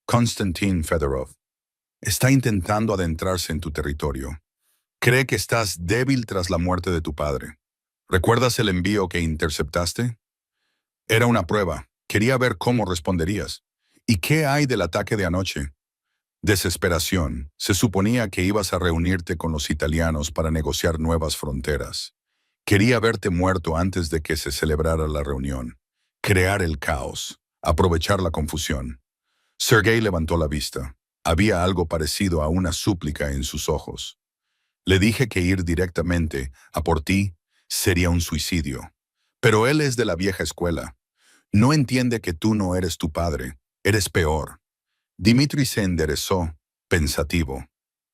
«Konstantin Fedorov. Está intentando adentrarse en tu territorio. Cree que estás débil tras la muerte de tu padre. ¿Recuerdas el envío que interceptaste? Era una prueba. Quería ver cómo responderías. ¿Y qué hay del ataque de anoche?» Desesperación. Se suponía que ibas a reunirte con los italianos para negociar nuevas fronteras. Quería verte muerto antes de que se celebrara la reunión. Crear el caos. Aprovechar la confusión. Sergei levantó la vista. Había algo parecido a una súplica en sus ojos. «Le dije que ir directamente a por ti sería un suicidio. Pero él es de la vieja escuela. No entiende que tú no eres tu padre. Eres peor». Dimitri se enderezó, pensativo.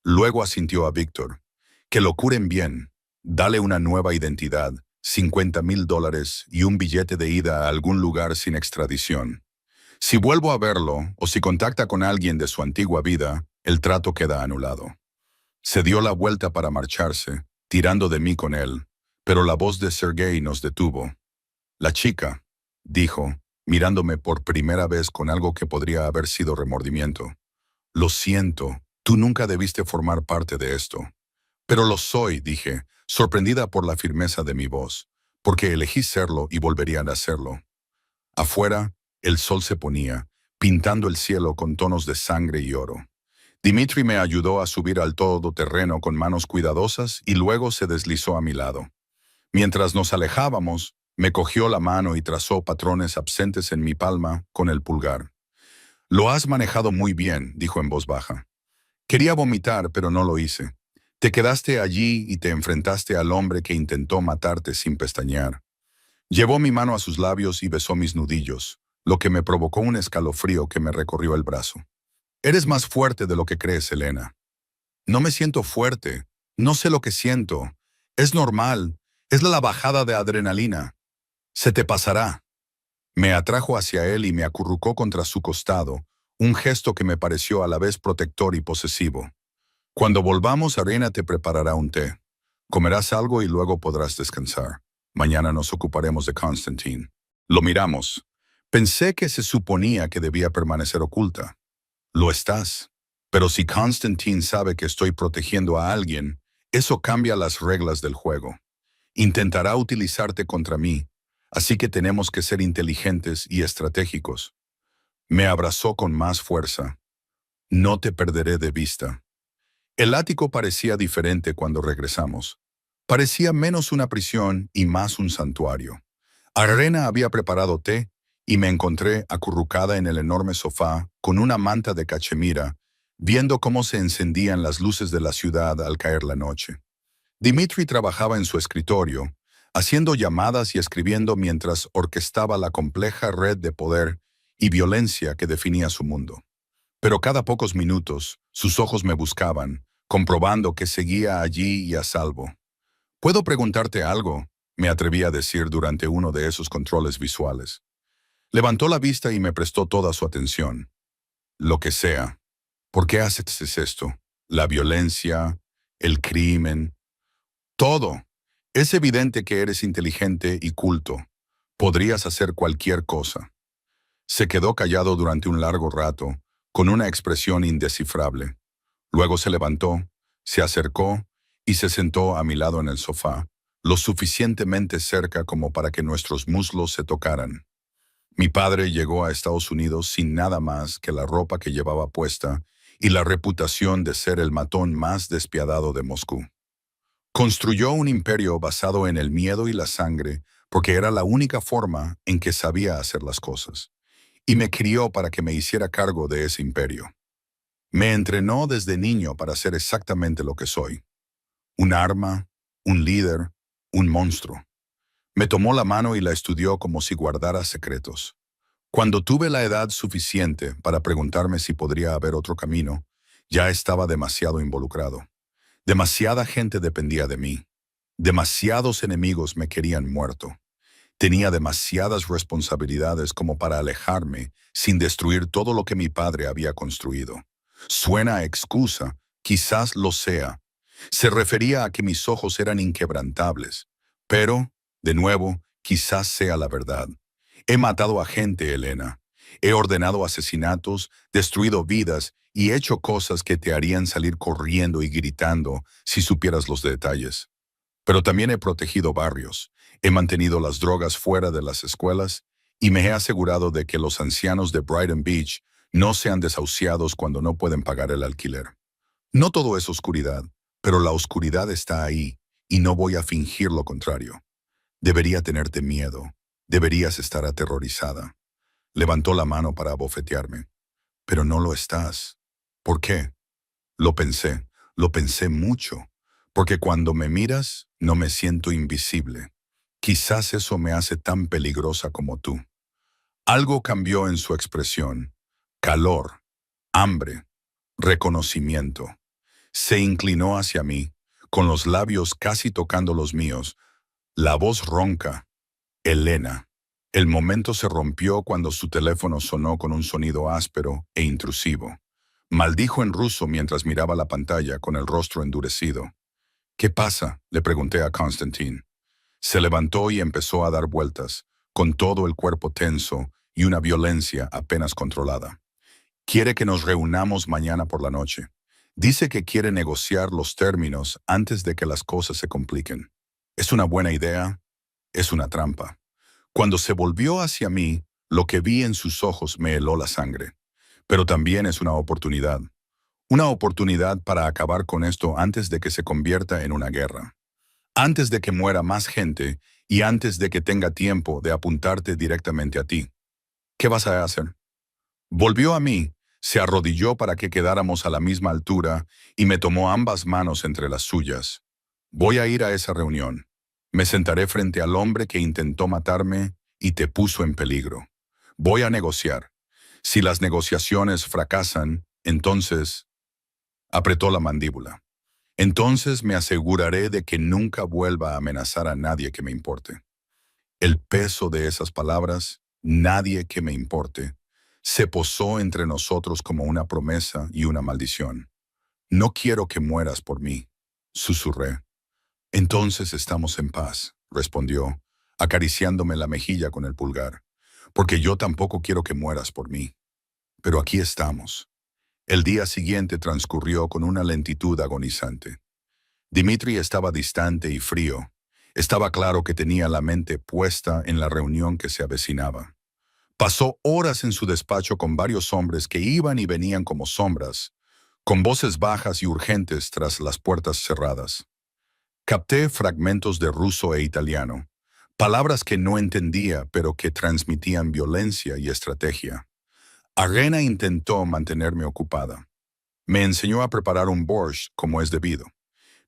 Luego asintió a Víctor. «Que lo curen bien. Dale una nueva identidad, $50,000 y un billete de ida a algún lugar sin extradición. Si vuelvo a verlo o si contacta con alguien de su antigua vida, el trato queda anulado». Se dio la vuelta para marcharse, tirando de mí con él, pero la voz de Sergei nos detuvo. «La chica», dijo, mirándome por primera vez con algo que podría haber sido remordimiento. Lo siento, tú nunca debiste formar parte de esto. Pero lo soy, dije, sorprendida por la firmeza de mi voz, porque elegí serlo y volvería a hacerlo. Afuera, el sol se ponía, pintando el cielo con tonos de sangre y oro. Dimitri me ayudó a subir al todoterreno con manos cuidadosas y luego se deslizó a mi lado. Mientras nos alejábamos, me cogió la mano y trazó patrones absentes en mi palma con el pulgar. Lo has manejado muy bien, dijo en voz baja. Quería vomitar, pero no lo hice. Te quedaste allí y te enfrentaste al hombre que intentó matarte sin pestañear. Llevó mi mano a sus labios y besó mis nudillos, lo que me provocó un escalofrío que me recorrió el brazo. Eres más fuerte de lo que crees, Elena. No me siento fuerte. No sé lo que siento. Es normal. Es la bajada de adrenalina. Se te pasará. Me atrajo hacia él y me acurrucó contra su costado, un gesto que me pareció a la vez protector y posesivo. Cuando volvamos, Arena te preparará un té. Comerás algo y luego podrás descansar. Mañana nos ocuparemos de Constantine. Lo miramos. Pensé que se suponía que debía permanecer oculta. Lo estás. Pero si Constantine sabe que estoy protegiendo a alguien, eso cambia las reglas del juego. Intentará utilizarte contra mí, así que tenemos que ser inteligentes y estratégicos. Me abrazó con más fuerza. No te perderé de vista. El ático parecía diferente cuando regresamos. Parecía menos una prisión y más un santuario. Arena había preparado té y me encontré acurrucada en el enorme sofá con una manta de cachemira, viendo cómo se encendían las luces de la ciudad al caer la noche. Dimitri trabajaba en su escritorio, haciendo llamadas y escribiendo mientras orquestaba la compleja red de poder y violencia que definía su mundo. Pero cada pocos minutos, sus ojos me buscaban, comprobando que seguía allí y a salvo. «¿Puedo preguntarte algo?», me atreví a decir durante uno de esos controles visuales. Levantó la vista y me prestó toda su atención. «Lo que sea. ¿Por qué haces esto? La violencia, el crimen, todo. Es evidente que eres inteligente y culto. Podrías hacer cualquier cosa». Se quedó callado durante un largo rato, con una expresión indescifrable. Luego se levantó, se acercó y se sentó a mi lado en el sofá, lo suficientemente cerca como para que nuestros muslos se tocaran. Mi padre llegó a Estados Unidos sin nada más que la ropa que llevaba puesta y la reputación de ser el matón más despiadado de Moscú. Construyó un imperio basado en el miedo y la sangre porque era la única forma en que sabía hacer las cosas. Y me crió para que me hiciera cargo de ese imperio. Me entrenó desde niño para ser exactamente lo que soy. Un arma, un líder, un monstruo. Me tomó la mano y la estudió como si guardara secretos. Cuando tuve la edad suficiente para preguntarme si podría haber otro camino, ya estaba demasiado involucrado. Demasiada gente dependía de mí. Demasiados enemigos me querían muerto. Tenía demasiadas responsabilidades como para alejarme sin destruir todo lo que mi padre había construido. Suena a excusa, quizás lo sea. Se refería a que mis ojos eran inquebrantables. Pero, de nuevo, quizás sea la verdad. He matado a gente, Elena. He ordenado asesinatos, destruido vidas y hecho cosas que te harían salir corriendo y gritando si supieras los detalles. Pero también he protegido barrios, he mantenido las drogas fuera de las escuelas y me he asegurado de que los ancianos de Brighton Beach no sean desahuciados cuando no pueden pagar el alquiler. No todo es oscuridad, pero la oscuridad está ahí y no voy a fingir lo contrario. Debería tenerte miedo, deberías estar aterrorizada. Levantó la mano para abofetearme. Pero no lo estás. ¿Por qué? Lo pensé mucho. Porque cuando me miras, no me siento invisible. Quizás eso me hace tan peligrosa como tú. Algo cambió en su expresión. Calor, hambre, reconocimiento. Se inclinó hacia mí, con los labios casi tocando los míos, la voz ronca. Elena. El momento se rompió cuando su teléfono sonó con un sonido áspero e intrusivo. Maldijo en ruso mientras miraba la pantalla con el rostro endurecido. «¿Qué pasa?», le pregunté a Constantine. Se levantó y empezó a dar vueltas, con todo el cuerpo tenso y una violencia apenas controlada. Quiere que nos reunamos mañana por la noche. Dice que quiere negociar los términos antes de que las cosas se compliquen. ¿Es una buena idea? Es una trampa. Cuando se volvió hacia mí, lo que vi en sus ojos me heló la sangre. Pero también es una oportunidad. Una oportunidad para acabar con esto antes de que se convierta en una guerra. Antes de que muera más gente y antes de que tenga tiempo de apuntarte directamente a ti. ¿Qué vas a hacer? Volvió a mí, se arrodilló para que quedáramos a la misma altura y me tomó ambas manos entre las suyas. Voy a ir a esa reunión. Me sentaré frente al hombre que intentó matarme y te puso en peligro. Voy a negociar. Si las negociaciones fracasan, entonces... Apretó la mandíbula. Entonces me aseguraré de que nunca vuelva a amenazar a nadie que me importe. El peso de esas palabras, nadie que me importe, se posó entre nosotros como una promesa y una maldición. No quiero que mueras por mí, susurré. Entonces estamos en paz, respondió, acariciándome la mejilla con el pulgar, porque yo tampoco quiero que mueras por mí. Pero aquí estamos. El día siguiente transcurrió con una lentitud agonizante. Dimitri estaba distante y frío. Estaba claro que tenía la mente puesta en la reunión que se avecinaba. Pasó horas en su despacho con varios hombres que iban y venían como sombras, con voces bajas y urgentes tras las puertas cerradas. Capté fragmentos de ruso e italiano, palabras que no entendía pero que transmitían violencia y estrategia. Arena intentó mantenerme ocupada. Me enseñó a preparar un borscht como es debido.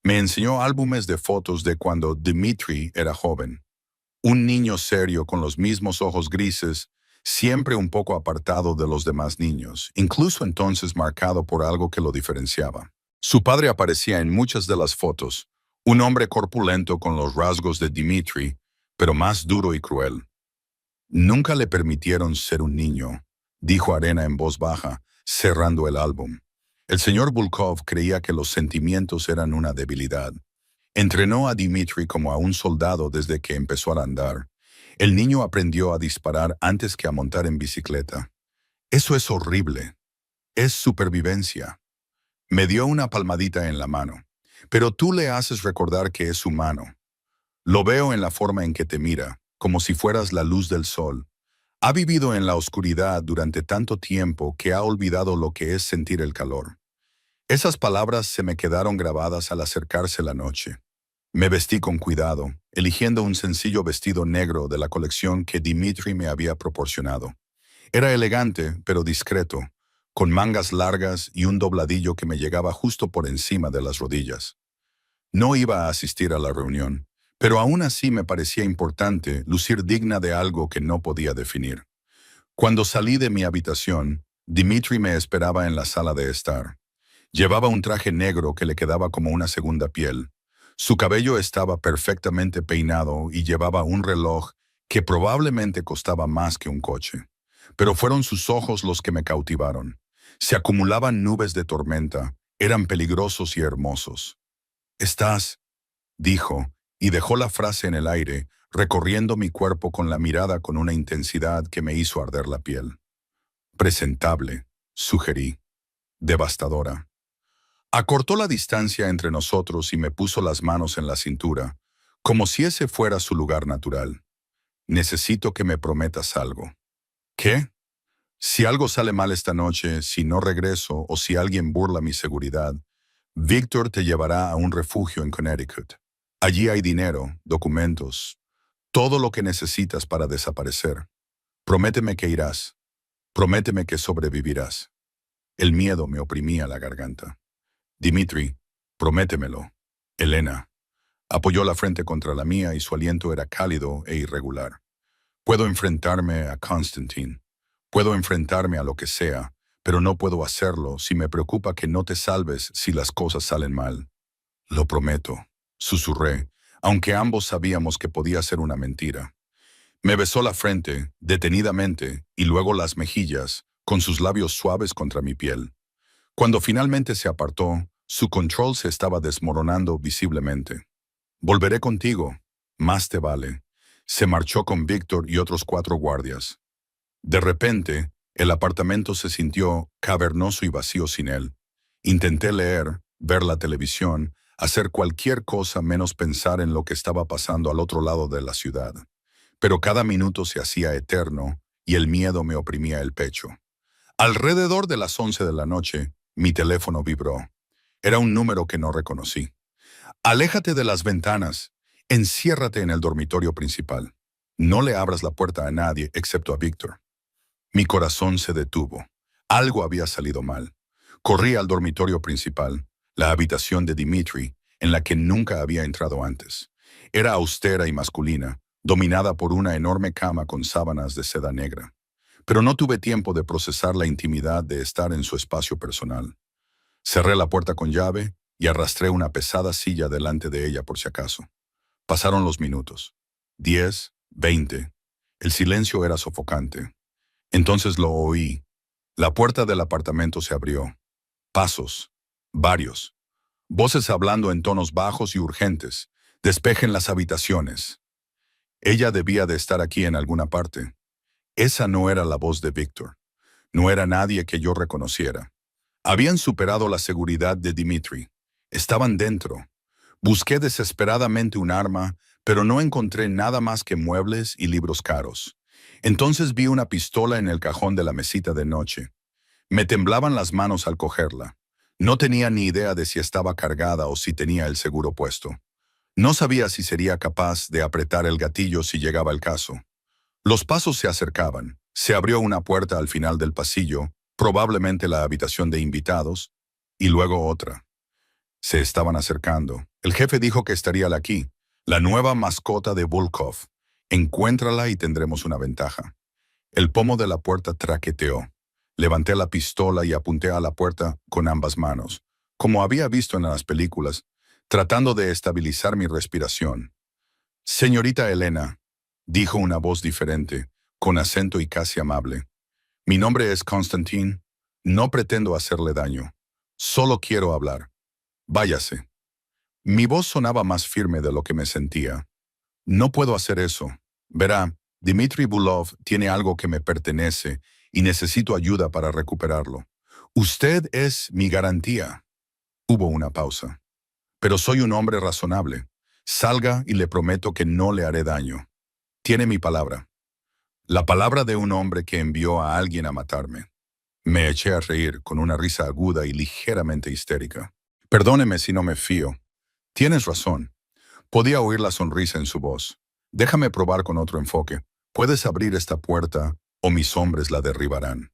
Me enseñó álbumes de fotos de cuando Dmitri era joven. Un niño serio con los mismos ojos grises, siempre un poco apartado de los demás niños, incluso entonces marcado por algo que lo diferenciaba. Su padre aparecía en muchas de las fotos, un hombre corpulento con los rasgos de Dmitri, pero más duro y cruel. Nunca le permitieron ser un niño, dijo Arena en voz baja, cerrando el álbum. El señor Bulkov creía que los sentimientos eran una debilidad. Entrenó a Dmitri como a un soldado desde que empezó a andar. El niño aprendió a disparar antes que a montar en bicicleta. Eso es horrible. Es supervivencia. Me dio una palmadita en la mano. Pero tú le haces recordar que es humano. Lo veo en la forma en que te mira, como si fueras la luz del sol. Ha vivido en la oscuridad durante tanto tiempo que ha olvidado lo que es sentir el calor. Esas palabras se me quedaron grabadas al acercarse la noche. Me vestí con cuidado, eligiendo un sencillo vestido negro de la colección que Dmitri me había proporcionado. Era elegante, pero discreto, con mangas largas y un dobladillo que me llegaba justo por encima de las rodillas. No iba a asistir a la reunión, pero aún así me parecía importante lucir digna de algo que no podía definir. Cuando salí de mi habitación, Dmitri me esperaba en la sala de estar. Llevaba un traje negro que le quedaba como una segunda piel. Su cabello estaba perfectamente peinado y llevaba un reloj que probablemente costaba más que un coche. Pero fueron sus ojos los que me cautivaron. Se acumulaban nubes de tormenta, eran peligrosos y hermosos. «Estás», dijo, y dejó la frase en el aire, recorriendo mi cuerpo con la mirada con una intensidad que me hizo arder la piel. «Presentable», sugerí. «Devastadora». Acortó la distancia entre nosotros y me puso las manos en la cintura, como si ese fuera su lugar natural. «Necesito que me prometas algo». «¿Qué?» «Si algo sale mal esta noche, si no regreso o si alguien burla mi seguridad, Víctor te llevará a un refugio en Connecticut. Allí hay dinero, documentos, todo lo que necesitas para desaparecer. Prométeme que irás. Prométeme que sobrevivirás». El miedo me oprimía la garganta. «Dimitri, prométemelo». Elena apoyó la frente contra la mía y su aliento era cálido e irregular. «Puedo enfrentarme a Constantine. Puedo enfrentarme a lo que sea, pero no puedo hacerlo si me preocupa que no te salves si las cosas salen mal». «Lo prometo», susurré, aunque ambos sabíamos que podía ser una mentira. Me besó la frente, detenidamente, y luego las mejillas, con sus labios suaves contra mi piel. Cuando finalmente se apartó, su control se estaba desmoronando visiblemente. «Volveré contigo. Más te vale». Se marchó con Víctor y otros 4 guardias. De repente, El apartamento se sintió cavernoso y vacío sin él. Intenté leer, ver la televisión, hacer cualquier cosa menos pensar en lo que estaba pasando al otro lado de la ciudad. Pero cada minuto se hacía eterno y el miedo me oprimía el pecho. Alrededor de las 11 de la noche, mi teléfono vibró. Era un número que no reconocí. Aléjate de las ventanas. Enciérrate en el dormitorio principal. No le abras la puerta a nadie excepto a Víctor. Mi corazón se detuvo. Algo había salido mal. Corrí al dormitorio principal, la habitación de Dimitri, en la que nunca había entrado antes. Era austera y masculina, dominada por una enorme cama con sábanas de seda negra. Pero no tuve tiempo de procesar la intimidad de estar en su espacio personal. Cerré la puerta con llave y arrastré una pesada silla delante de ella por si acaso. Pasaron los minutos. 10, 20. El silencio era sofocante. Entonces lo oí. La puerta del apartamento se abrió. Pasos. Varios. Voces hablando en tonos bajos y urgentes. Despejen las habitaciones. Ella debía de estar aquí en alguna parte. Esa no era la voz de Víctor. No era nadie que yo reconociera. Habían superado la seguridad de Dimitri. Estaban dentro. Busqué desesperadamente un arma, pero no encontré nada más que muebles y libros caros. Entonces vi una pistola en el cajón de la mesita de noche. Me temblaban las manos al cogerla. No tenía ni idea de si estaba cargada o si tenía el seguro puesto. No sabía si sería capaz de apretar el gatillo si llegaba el caso. Los pasos se acercaban. Se abrió una puerta al final del pasillo, probablemente la habitación de invitados, y luego otra. Se estaban acercando. El jefe dijo que estaría aquí, la nueva mascota de Volkov. Encuéntrala y tendremos una ventaja. El pomo de la puerta traqueteó. Levanté la pistola y apunté a la puerta con ambas manos, como había visto en las películas, tratando de estabilizar mi respiración. «Señorita Elena», dijo una voz diferente, con acento y casi amable. «Mi nombre es Constantin. No pretendo hacerle daño. Solo quiero hablar. Váyase». Mi voz sonaba más firme de lo que me sentía. «No puedo hacer eso. Verá, Dmitry Bulov tiene algo que me pertenece y necesito ayuda para recuperarlo. Usted es mi garantía». Hubo una pausa. «Pero soy un hombre razonable. Salga y le prometo que no le haré daño. Tiene mi palabra». La palabra de un hombre que envió a alguien a matarme. Me eché a reír con una risa aguda y ligeramente histérica. «Perdóneme si no me fío. Tienes razón». Podía oír la sonrisa en su voz. «Déjame probar con otro enfoque. Puedes abrir esta puerta o mis hombres la derribarán.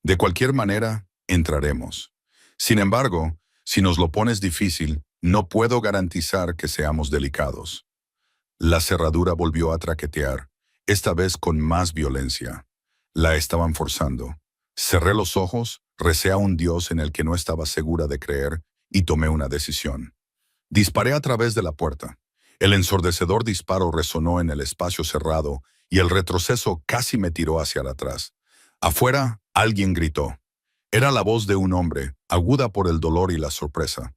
De cualquier manera, entraremos. Sin embargo, si nos lo pones difícil, no puedo garantizar que seamos delicados». La cerradura volvió a traquetear, esta vez con más violencia. La estaban forzando. Cerré los ojos, recé a un Dios en el que no estaba segura de creer y tomé una decisión. Disparé a través de la puerta. El ensordecedor disparo resonó en el espacio cerrado y el retroceso casi me tiró hacia atrás. Afuera, alguien gritó. Era la voz de un hombre, aguda por el dolor y la sorpresa.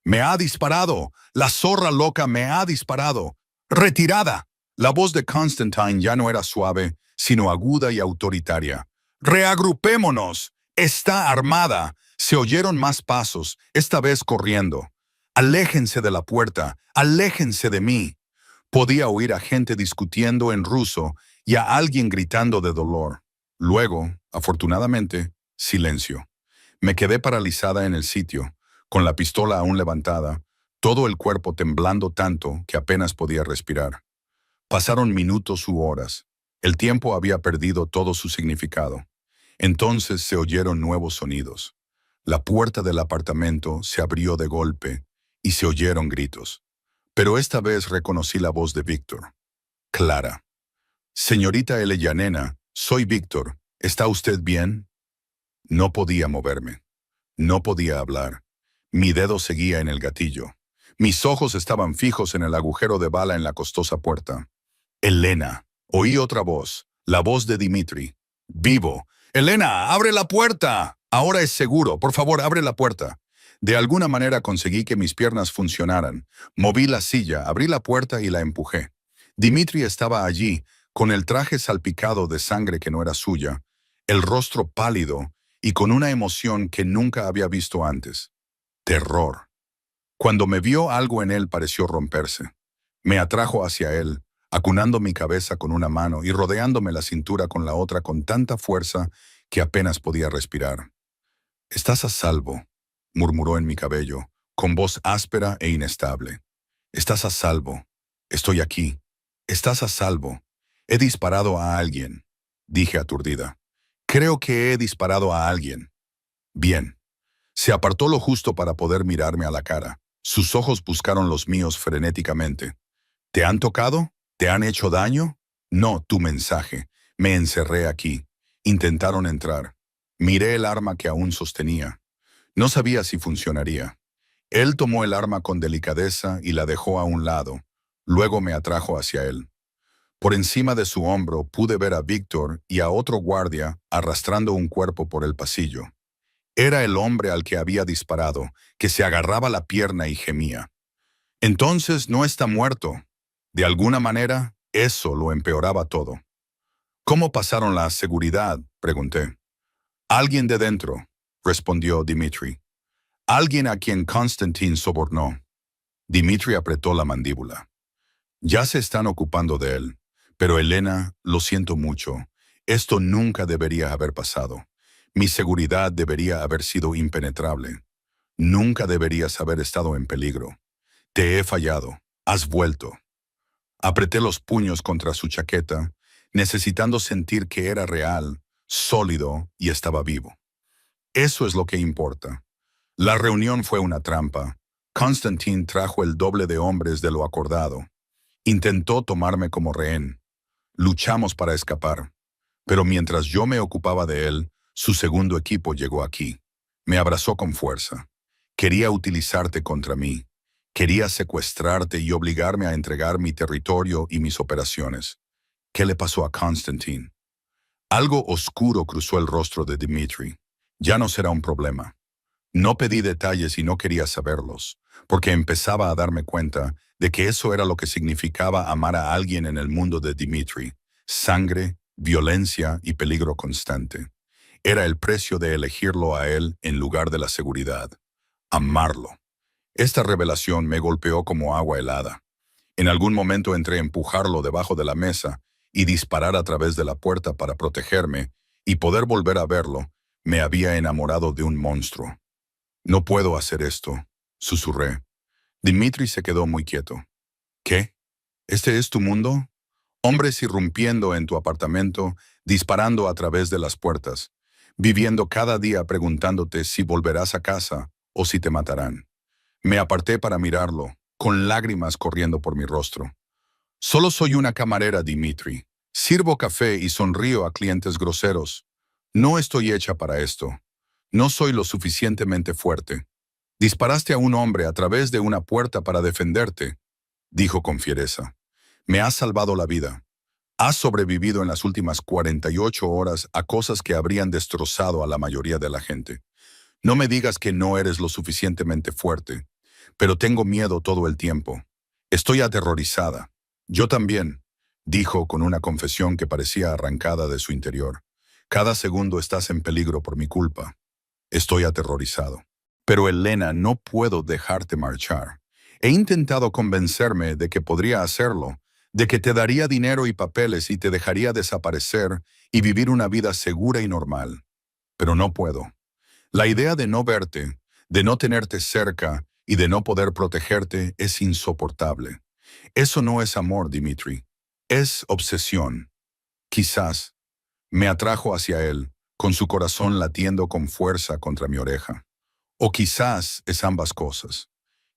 «¡Me ha disparado! ¡La zorra loca me ha disparado! ¡Retirada!». La voz de Constantine ya no era suave, sino aguda y autoritaria. «¡Reagrupémonos! ¡Está armada!». Se oyeron más pasos, esta vez corriendo. «Aléjense de la puerta, aléjense de mí». Podía oír a gente discutiendo en ruso y a alguien gritando de dolor. Luego, afortunadamente, silencio. Me quedé paralizada en el sitio, con la pistola aún levantada, todo el cuerpo temblando tanto que apenas podía respirar. Pasaron minutos u horas. El tiempo había perdido todo su significado. Entonces se oyeron nuevos sonidos. La puerta del apartamento se abrió de golpe y se oyeron gritos. Pero esta vez reconocí la voz de Víctor. Clara. «Señorita Elyanina, soy Víctor. ¿Está usted bien?». No podía moverme. No podía hablar. Mi dedo seguía en el gatillo. Mis ojos estaban fijos en el agujero de bala en la costosa puerta. «Elena». Oí otra voz, la voz de Dimitri. «Vivo». «Elena, abre la puerta. Ahora es seguro. Por favor, abre la puerta». De alguna manera conseguí que mis piernas funcionaran. Moví la silla, abrí la puerta y la empujé. Dimitri estaba allí, con el traje salpicado de sangre que no era suya. el rostro pálido y con una emoción que nunca había visto antes. Terror. Cuando me vio, algo en él pareció romperse. Me atrajo hacia él, acunando mi cabeza con una mano y rodeándome la cintura con la otra con tanta fuerza que apenas podía respirar. «Estás a salvo», murmuró en mi cabello, con voz áspera e inestable. «Estás a salvo. Estoy aquí. Estás a salvo. He disparado a alguien», dije aturdida. «Creo que he disparado a alguien». «Bien». Se apartó lo justo para poder mirarme a la cara. Sus ojos buscaron los míos frenéticamente. «¿Te han tocado? ¿Te han hecho daño?» «No, tu mensaje. Me encerré aquí. Intentaron entrar. Miré el arma que aún sostenía. No sabía si funcionaría». Él tomó el arma con delicadeza y la dejó a un lado. Luego me atrajo hacia él. Por encima de su hombro pude ver a Víctor y a otro guardia arrastrando un cuerpo por el pasillo. Era el hombre al que había disparado, que se agarraba la pierna y gemía. «Entonces no está muerto». De alguna manera, eso lo empeoraba todo. «¿Cómo pasaron la seguridad?», pregunté. «Alguien de dentro», respondió Dimitri. «Alguien a quien Constantin sobornó». Dimitri apretó la mandíbula. «Ya se están ocupando de él. Pero Elena, lo siento mucho. Esto nunca debería haber pasado. Mi seguridad debería haber sido impenetrable. Nunca deberías haber estado en peligro. Te he fallado. Has vuelto». Apreté los puños contra su chaqueta, necesitando sentir que era real, sólido y estaba vivo. Eso es lo que importa. La reunión fue una trampa. Constantin trajo el doble de hombres de lo acordado. Intentó tomarme como rehén. Luchamos para escapar. Pero mientras yo me ocupaba de él, su segundo equipo llegó aquí. Me abrazó con fuerza. Quería utilizarte contra mí. Quería secuestrarte y obligarme a entregar mi territorio y mis operaciones. ¿Qué le pasó a Constantin? Algo oscuro cruzó el rostro de Dimitri. Ya no será un problema. No pedí detalles y no quería saberlos, porque empezaba a darme cuenta de que eso era lo que significaba amar a alguien en el mundo de Dimitri: sangre, violencia y peligro constante. Era el precio de elegirlo a él en lugar de la seguridad. Amarlo. Esta revelación me golpeó como agua helada. En algún momento entré a empujarlo debajo de la mesa y disparar a través de la puerta para protegerme y poder volver a verlo. Me había enamorado de un monstruo. «No puedo hacer esto», susurré. Dimitri se quedó muy quieto. «¿Qué? ¿Este es tu mundo? Hombres irrumpiendo en tu apartamento, disparando a través de las puertas, viviendo cada día preguntándote si volverás a casa o si te matarán». Me aparté para mirarlo, con lágrimas corriendo por mi rostro. «Solo soy una camarera, Dimitri. Sirvo café y sonrío a clientes groseros. No estoy hecha para esto. No soy lo suficientemente fuerte». «Disparaste a un hombre a través de una puerta para defenderte», dijo con fiereza. «Me has salvado la vida. Has sobrevivido en las últimas 48 horas a cosas que habrían destrozado a la mayoría de la gente. No me digas que no eres lo suficientemente fuerte. Pero tengo miedo todo el tiempo. Estoy aterrorizada». «Yo también», dijo con una confesión que parecía arrancada de su interior. «Cada segundo estás en peligro por mi culpa. Estoy aterrorizado. Pero Elena, no puedo dejarte marchar. He intentado convencerme de que podría hacerlo, de que te daría dinero y papeles y te dejaría desaparecer y vivir una vida segura y normal. Pero no puedo. La idea de no verte, de no tenerte cerca y de no poder protegerte es insoportable. Eso no es amor, Dimitri. Es obsesión. Quizás». Me atrajo hacia él, con su corazón latiendo con fuerza contra mi oreja. «O quizás es ambas cosas.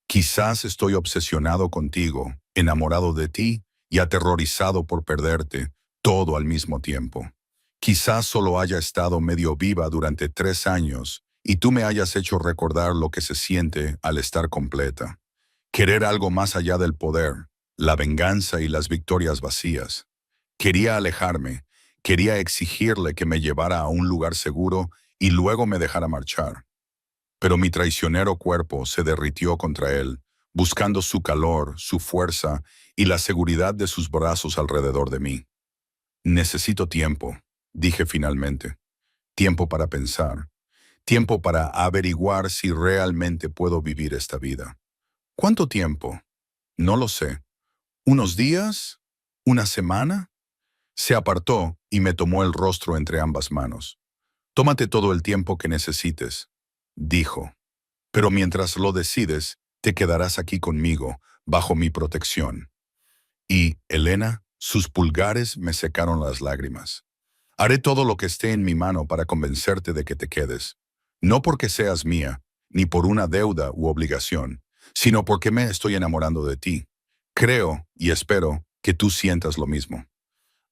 Quizás estoy obsesionado contigo, enamorado de ti y aterrorizado por perderte, todo al mismo tiempo. Quizás solo haya estado medio viva durante 3 años y tú me hayas hecho recordar lo que se siente al estar completa. Querer algo más allá del poder, la venganza y las victorias vacías. Quería alejarme, quería exigirle que me llevara a un lugar seguro y luego me dejara marchar. Pero mi traicionero cuerpo se derritió contra él, buscando su calor, su fuerza y la seguridad de sus brazos alrededor de mí. «Necesito tiempo», dije finalmente. tiempo para pensar, tiempo para averiguar si realmente puedo vivir esta vida. ¿Cuánto tiempo? No lo sé. ¿Unos días? ¿Una semana? Se apartó y me tomó el rostro entre ambas manos. Tómate todo el tiempo que necesites, dijo. Pero mientras lo decides, te quedarás aquí conmigo, bajo mi protección. Y, Elena, sus pulgares me secaron las lágrimas. Haré todo lo que esté en mi mano para convencerte de que te quedes. No porque seas mía, ni por una deuda u obligación, sino porque me estoy enamorando de ti. Creo y espero que tú sientas lo mismo.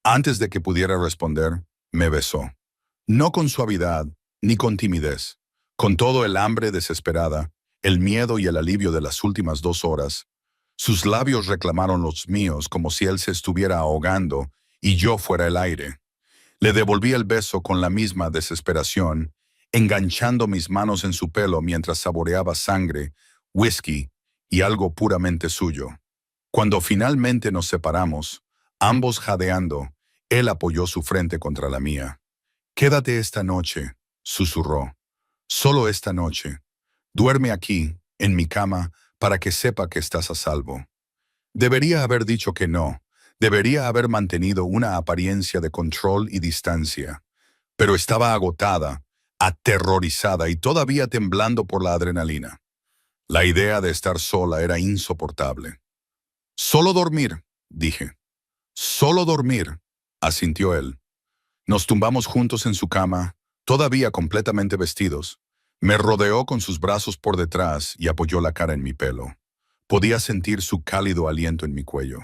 Antes de que pudiera responder, me besó. No con suavidad, ni con timidez. Con todo el hambre desesperada, el miedo y el alivio de las últimas 2 horas, sus labios reclamaron los míos como si él se estuviera ahogando y yo fuera el aire. Le devolví el beso con la misma desesperación, enganchando mis manos en su pelo mientras saboreaba sangre, whisky y algo puramente suyo. Cuando finalmente nos separamos, ambos jadeando, él apoyó su frente contra la mía. Quédate esta noche, susurró. Solo esta noche. Duerme aquí, en mi cama, para que sepa que estás a salvo. Debería haber dicho que no. Debería haber mantenido una apariencia de control y distancia. Pero estaba agotada, aterrorizada y todavía temblando por la adrenalina. La idea de estar sola era insoportable. Solo dormir, dije. Solo dormir, asintió él. Nos tumbamos juntos en su cama, todavía completamente vestidos. Me rodeó con sus brazos por detrás y apoyó la cara en mi pelo. Podía sentir su cálido aliento en mi cuello.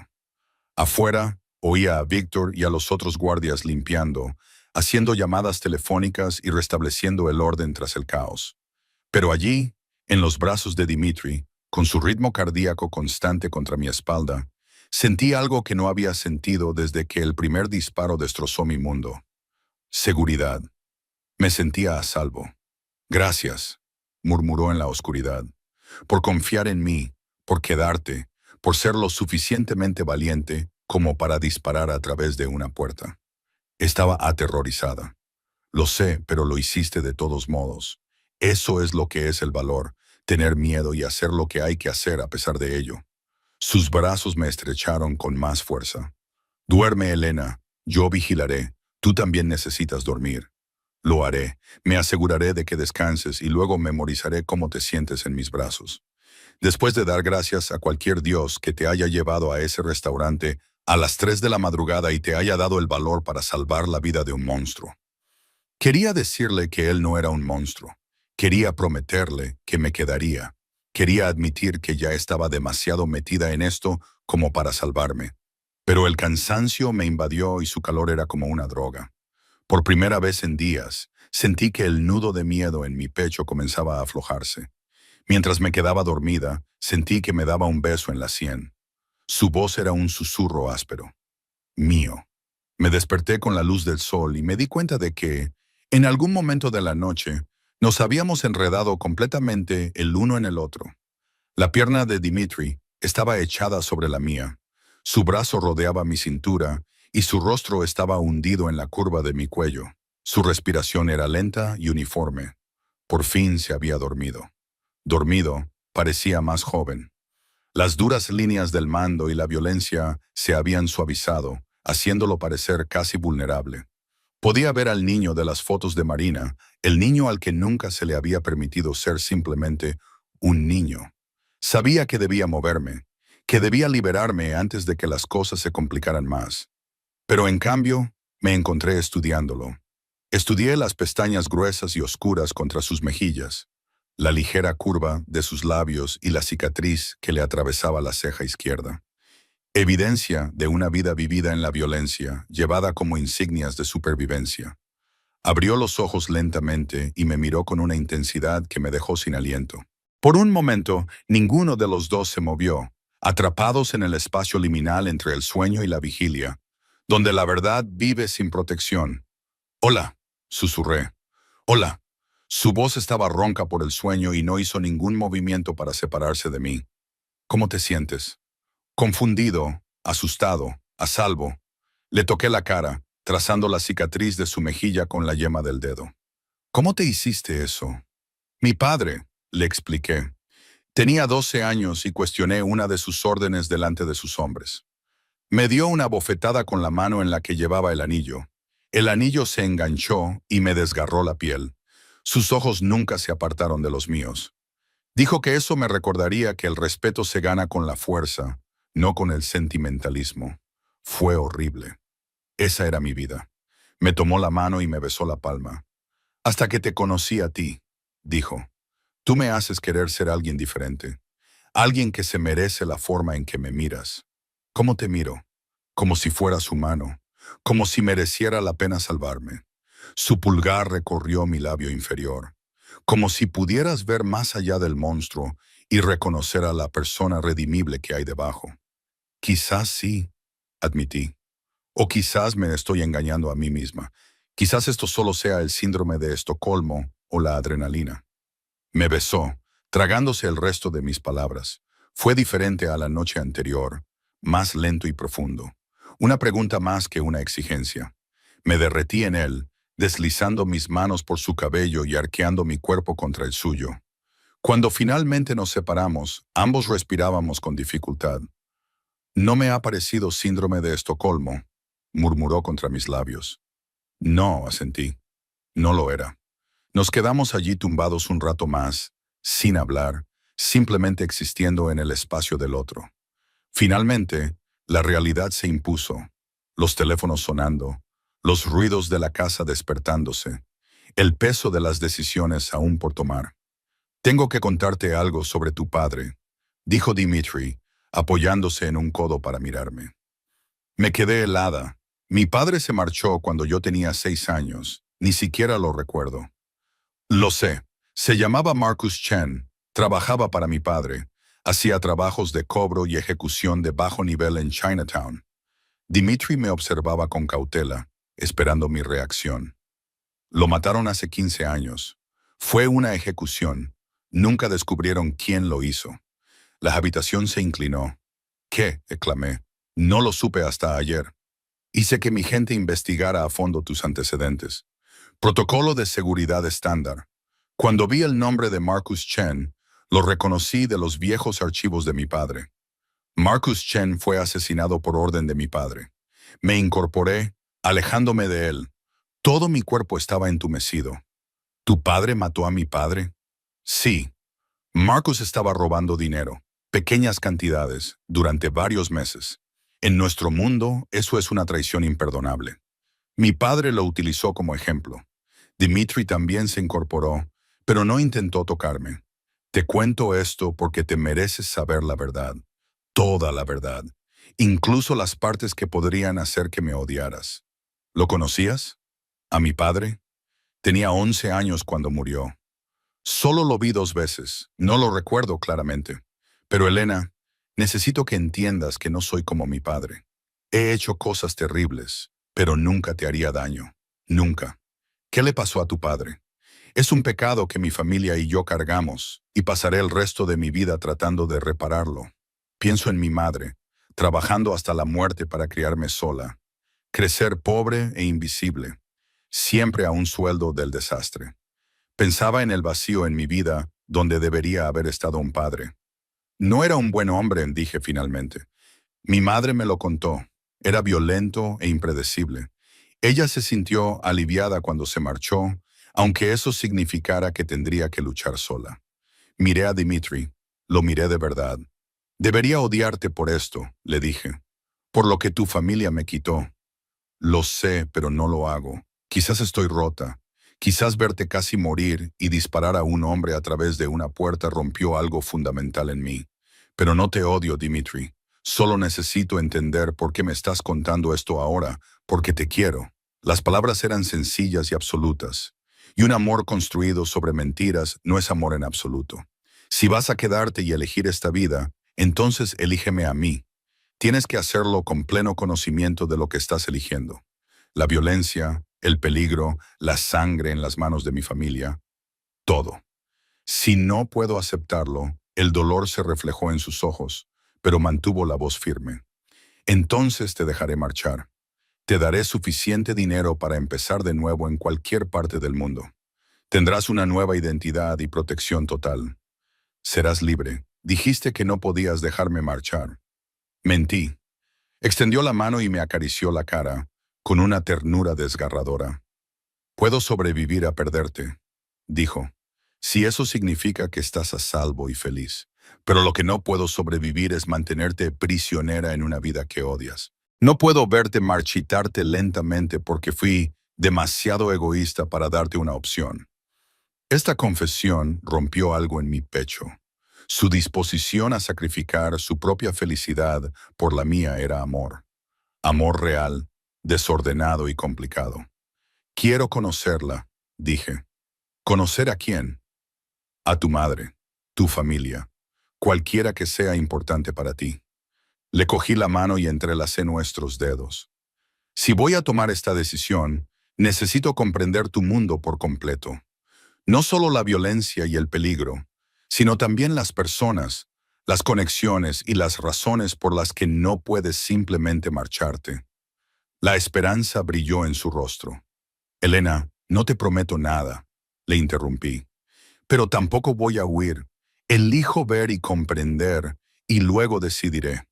Afuera, oía a Víctor y a los otros guardias limpiando, haciendo llamadas telefónicas y restableciendo el orden tras el caos. Pero allí, en los brazos de Dimitri, con su ritmo cardíaco constante contra mi espalda, sentí algo que no había sentido desde que el primer disparo destrozó mi mundo. Seguridad. Me sentía a salvo. Gracias, murmuró en la oscuridad, por confiar en mí, por quedarte, por ser lo suficientemente valiente como para disparar a través de una puerta. Estaba aterrorizada. Lo sé, pero lo hiciste de todos modos. Eso es lo que es el valor, tener miedo y hacer lo que hay que hacer a pesar de ello. Sus brazos me estrecharon con más fuerza. Duerme, Elena, yo vigilaré. Tú también necesitas dormir. Lo haré, me aseguraré de que descanses y luego memorizaré cómo te sientes en mis brazos. Después de dar gracias a cualquier Dios que te haya llevado a ese restaurante a las 3 de la madrugada y te haya dado el valor para salvar la vida de un monstruo. Quería decirle que él no era un monstruo. Quería prometerle que me quedaría. Quería admitir que ya estaba demasiado metida en esto como para salvarme. Pero el cansancio me invadió y su calor era como una droga. Por primera vez en días, sentí que el nudo de miedo en mi pecho comenzaba a aflojarse. Mientras me quedaba dormida, sentí que me daba un beso en la sien. Su voz era un susurro áspero. Mío. Me desperté con la luz del sol y me di cuenta de que, en algún momento de la noche, nos habíamos enredado completamente el uno en el otro. La pierna de Dimitri estaba echada sobre la mía. Su brazo rodeaba mi cintura y su rostro estaba hundido en la curva de mi cuello. Su respiración era lenta y uniforme. Por fin se había dormido. Dormido, parecía más joven. Las duras líneas del mando y la violencia se habían suavizado, haciéndolo parecer casi vulnerable. Podía ver al niño de las fotos de Marina, el niño al que nunca se le había permitido ser simplemente un niño. Sabía que debía moverme, que debía liberarme antes de que las cosas se complicaran más. Pero en cambio, me encontré estudiándolo. Estudié las pestañas gruesas y oscuras contra sus mejillas, la ligera curva de sus labios y la cicatriz que le atravesaba la ceja izquierda. Evidencia de una vida vivida en la violencia, llevada como insignias de supervivencia. Abrió los ojos lentamente y me miró con una intensidad que me dejó sin aliento. Por un momento, ninguno de los dos se movió, atrapados en el espacio liminal entre el sueño y la vigilia, donde la verdad vive sin protección. «Hola», susurré. «Hola». Su voz estaba ronca por el sueño y no hizo ningún movimiento para separarse de mí. «¿Cómo te sientes?» Confundido, asustado, a salvo. Le toqué la cara, trazando la cicatriz de su mejilla con la yema del dedo. ¿Cómo te hiciste eso? Mi padre, le expliqué. Tenía 12 años y cuestioné una de sus órdenes delante de sus hombres. Me dio una bofetada con la mano en la que llevaba el anillo. El anillo se enganchó y me desgarró la piel. Sus ojos nunca se apartaron de los míos. Dijo que eso me recordaría que el respeto se gana con la fuerza, no con el sentimentalismo. Fue horrible. Esa era mi vida. Me tomó la mano y me besó la palma. Hasta que te conocí a ti, dijo. Tú me haces querer ser alguien diferente. Alguien que se merece la forma en que me miras. ¿Cómo te miro? Como si fueras humano, como si mereciera la pena salvarme. Su pulgar recorrió mi labio inferior, como si pudieras ver más allá del monstruo y reconocer a la persona redimible que hay debajo. Quizás sí, admití. O quizás me estoy engañando a mí misma. Quizás esto solo sea el síndrome de Estocolmo o la adrenalina. Me besó, tragándose el resto de mis palabras. Fue diferente a la noche anterior, más lento y profundo. Una pregunta más que una exigencia. Me derretí en él, deslizando mis manos por su cabello y arqueando mi cuerpo contra el suyo. Cuando finalmente nos separamos, ambos respirábamos con dificultad. No me ha parecido síndrome de Estocolmo, murmuró contra mis labios. No, asentí. No lo era. Nos quedamos allí tumbados un rato más, sin hablar, simplemente existiendo en el espacio del otro. Finalmente, la realidad se impuso, los teléfonos sonando, los ruidos de la casa despertándose, el peso de las decisiones aún por tomar. Tengo que contarte algo sobre tu padre, dijo Dimitri, apoyándose en un codo para mirarme. Me quedé helada. Mi padre se marchó cuando yo tenía 6 años, ni siquiera lo recuerdo. Lo sé. Se llamaba Marcus Chen, trabajaba para mi padre, hacía trabajos de cobro y ejecución de bajo nivel en Chinatown. Dimitri me observaba con cautela, esperando mi reacción. Lo mataron hace 15 años. Fue una ejecución. Nunca descubrieron quién lo hizo. La habitación se inclinó. ¿Qué?, exclamé. No lo supe hasta ayer. Hice que mi gente investigara a fondo tus antecedentes. Protocolo de seguridad estándar. Cuando vi el nombre de Marcus Chen, lo reconocí de los viejos archivos de mi padre. Marcus Chen fue asesinado por orden de mi padre. Me incorporé, alejándome de él. Todo mi cuerpo estaba entumecido. ¿Tu padre mató a mi padre? Sí. Marcus estaba robando dinero, pequeñas cantidades, durante varios meses. En nuestro mundo, eso es una traición imperdonable. Mi padre lo utilizó como ejemplo. Dimitri también se incorporó, pero no intentó tocarme. Te cuento esto porque te mereces saber la verdad, toda la verdad, incluso las partes que podrían hacer que me odiaras. ¿Lo conocías? ¿A mi padre? Tenía 11 años cuando murió. Solo lo vi 2 veces, no lo recuerdo claramente. Pero Elena, necesito que entiendas que no soy como mi padre. He hecho cosas terribles, pero nunca te haría daño. Nunca. ¿Qué le pasó a tu padre? Es un pecado que mi familia y yo cargamos, y pasaré el resto de mi vida tratando de repararlo. Pienso en mi madre, trabajando hasta la muerte para criarme sola, crecer pobre e invisible, siempre a un sueldo del desastre. Pensaba en el vacío en mi vida donde debería haber estado un padre. No era un buen hombre, dije finalmente. Mi madre me lo contó. Era violento e impredecible. Ella se sintió aliviada cuando se marchó, aunque eso significara que tendría que luchar sola. Miré a Dimitri. Lo miré de verdad. Debería odiarte por esto, le dije. Por lo que tu familia me quitó. Lo sé, pero no lo hago. Quizás estoy rota. Quizás verte casi morir y disparar a un hombre a través de una puerta rompió algo fundamental en mí. Pero no te odio, Dimitri. Solo necesito entender por qué me estás contando esto ahora, porque te quiero. Las palabras eran sencillas y absolutas. Y un amor construido sobre mentiras no es amor en absoluto. Si vas a quedarte y elegir esta vida, entonces elígeme a mí. Tienes que hacerlo con pleno conocimiento de lo que estás eligiendo. La violencia, el peligro, la sangre en las manos de mi familia, todo. Si no puedo aceptarlo, el dolor se reflejó en sus ojos, pero mantuvo la voz firme. Entonces te dejaré marchar. Te daré suficiente dinero para empezar de nuevo en cualquier parte del mundo. Tendrás una nueva identidad y protección total. Serás libre. Dijiste que no podías dejarme marchar. Mentí. Extendió la mano y me acarició la cara, con una ternura desgarradora. Puedo sobrevivir a perderte, dijo, si eso significa que estás a salvo y feliz. Pero lo que no puedo sobrevivir es mantenerte prisionera en una vida que odias. No puedo verte marchitarte lentamente porque fui demasiado egoísta para darte una opción. Esta confesión rompió algo en mi pecho. Su disposición a sacrificar su propia felicidad por la mía era amor. Amor real, desordenado y complicado. Quiero conocerla, dije. ¿Conocer a quién? A tu madre, tu familia, cualquiera que sea importante para ti. Le cogí la mano y entrelacé nuestros dedos. Si voy a tomar esta decisión, necesito comprender tu mundo por completo. No solo la violencia y el peligro, sino también las personas, las conexiones y las razones por las que no puedes simplemente marcharte. La esperanza brilló en su rostro. Elena, no te prometo nada, le interrumpí. Pero tampoco voy a huir. Elijo ver y comprender, y luego decidiré.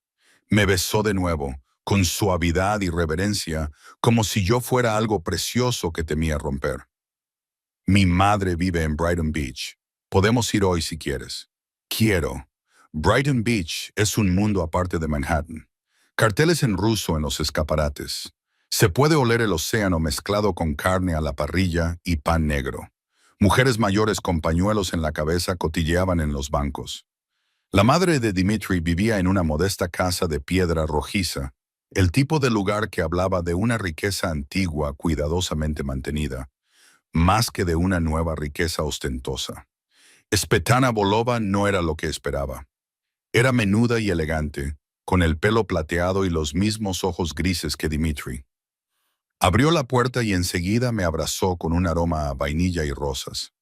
Me besó de nuevo, con suavidad y reverencia, como si yo fuera algo precioso que temía romper. Mi madre vive en Brighton Beach. Podemos ir hoy si quieres. Quiero. Brighton Beach es un mundo aparte de Manhattan. Carteles en ruso en los escaparates. Se puede oler el océano mezclado con carne a la parrilla y pan negro. Mujeres mayores con pañuelos en la cabeza cotilleaban en los bancos. La madre de Dimitri vivía en una modesta casa de piedra rojiza, el tipo de lugar que hablaba de una riqueza antigua cuidadosamente mantenida, más que de una nueva riqueza ostentosa. Svetana Volova no era lo que esperaba. Era menuda y elegante, con el pelo plateado y los mismos ojos grises que Dimitri. Abrió la puerta y enseguida me abrazó con un aroma a vainilla y rosas.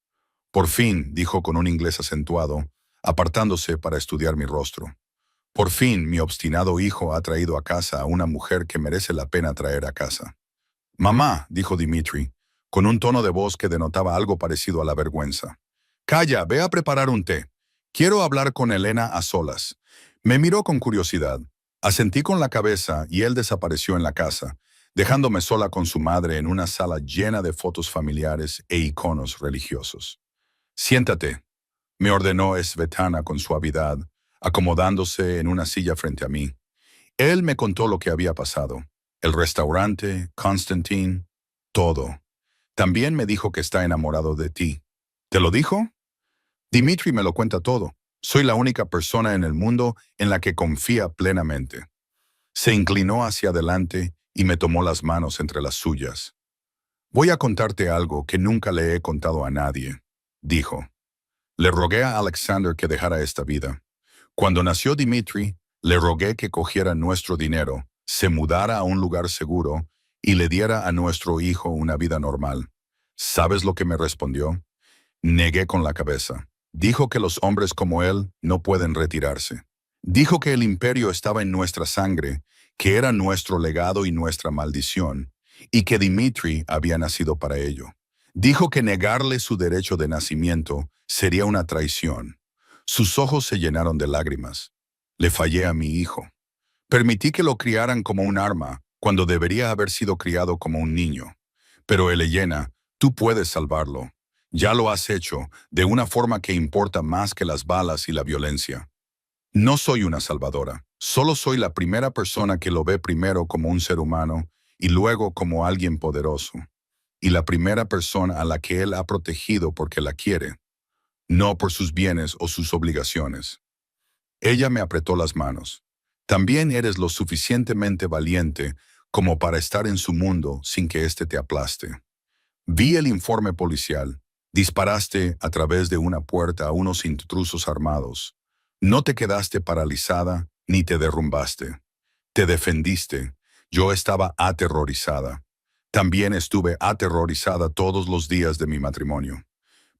Por fin, dijo con un inglés acentuado, apartándose para estudiar mi rostro. Por fin, mi obstinado hijo ha traído a casa a una mujer que merece la pena traer a casa. Mamá, dijo Dimitri, con un tono de voz que denotaba algo parecido a la vergüenza. Calla, ve a preparar un té. Quiero hablar con Elena a solas. Me miró con curiosidad. Asentí con la cabeza y él desapareció en la casa, dejándome sola con su madre en una sala llena de fotos familiares e iconos religiosos. Siéntate, me ordenó Svetana con suavidad, acomodándose en una silla frente a mí. Él me contó lo que había pasado. El restaurante, Constantine, todo. También me dijo que está enamorado de ti. ¿Te lo dijo? Dimitri me lo cuenta todo. Soy la única persona en el mundo en la que confía plenamente. Se inclinó hacia adelante y me tomó las manos entre las suyas. Voy a contarte algo que nunca le he contado a nadie, dijo. Le rogué a Alexander que dejara esta vida. Cuando nació Dimitri, le rogué que cogiera nuestro dinero, se mudara a un lugar seguro y le diera a nuestro hijo una vida normal. ¿Sabes lo que me respondió? Negué con la cabeza. Dijo que los hombres como él no pueden retirarse. Dijo que el imperio estaba en nuestra sangre, que era nuestro legado y nuestra maldición, y que Dimitri había nacido para ello. Dijo que negarle su derecho de nacimiento sería una traición. Sus ojos se llenaron de lágrimas. Le fallé a mi hijo. Permití que lo criaran como un arma, cuando debería haber sido criado como un niño. Pero Elena, tú puedes salvarlo. Ya lo has hecho, de una forma que importa más que las balas y la violencia. No soy una salvadora. Solo soy la primera persona que lo ve primero como un ser humano y luego como alguien poderoso. Y la primera persona a la que él ha protegido porque la quiere, no por sus bienes o sus obligaciones. Ella me apretó las manos. También eres lo suficientemente valiente como para estar en su mundo sin que éste te aplaste. Vi el informe policial. Disparaste a través de una puerta a unos intrusos armados. No te quedaste paralizada ni te derrumbaste. Te defendiste. Yo estaba aterrorizada. También estuve aterrorizada todos los días de mi matrimonio.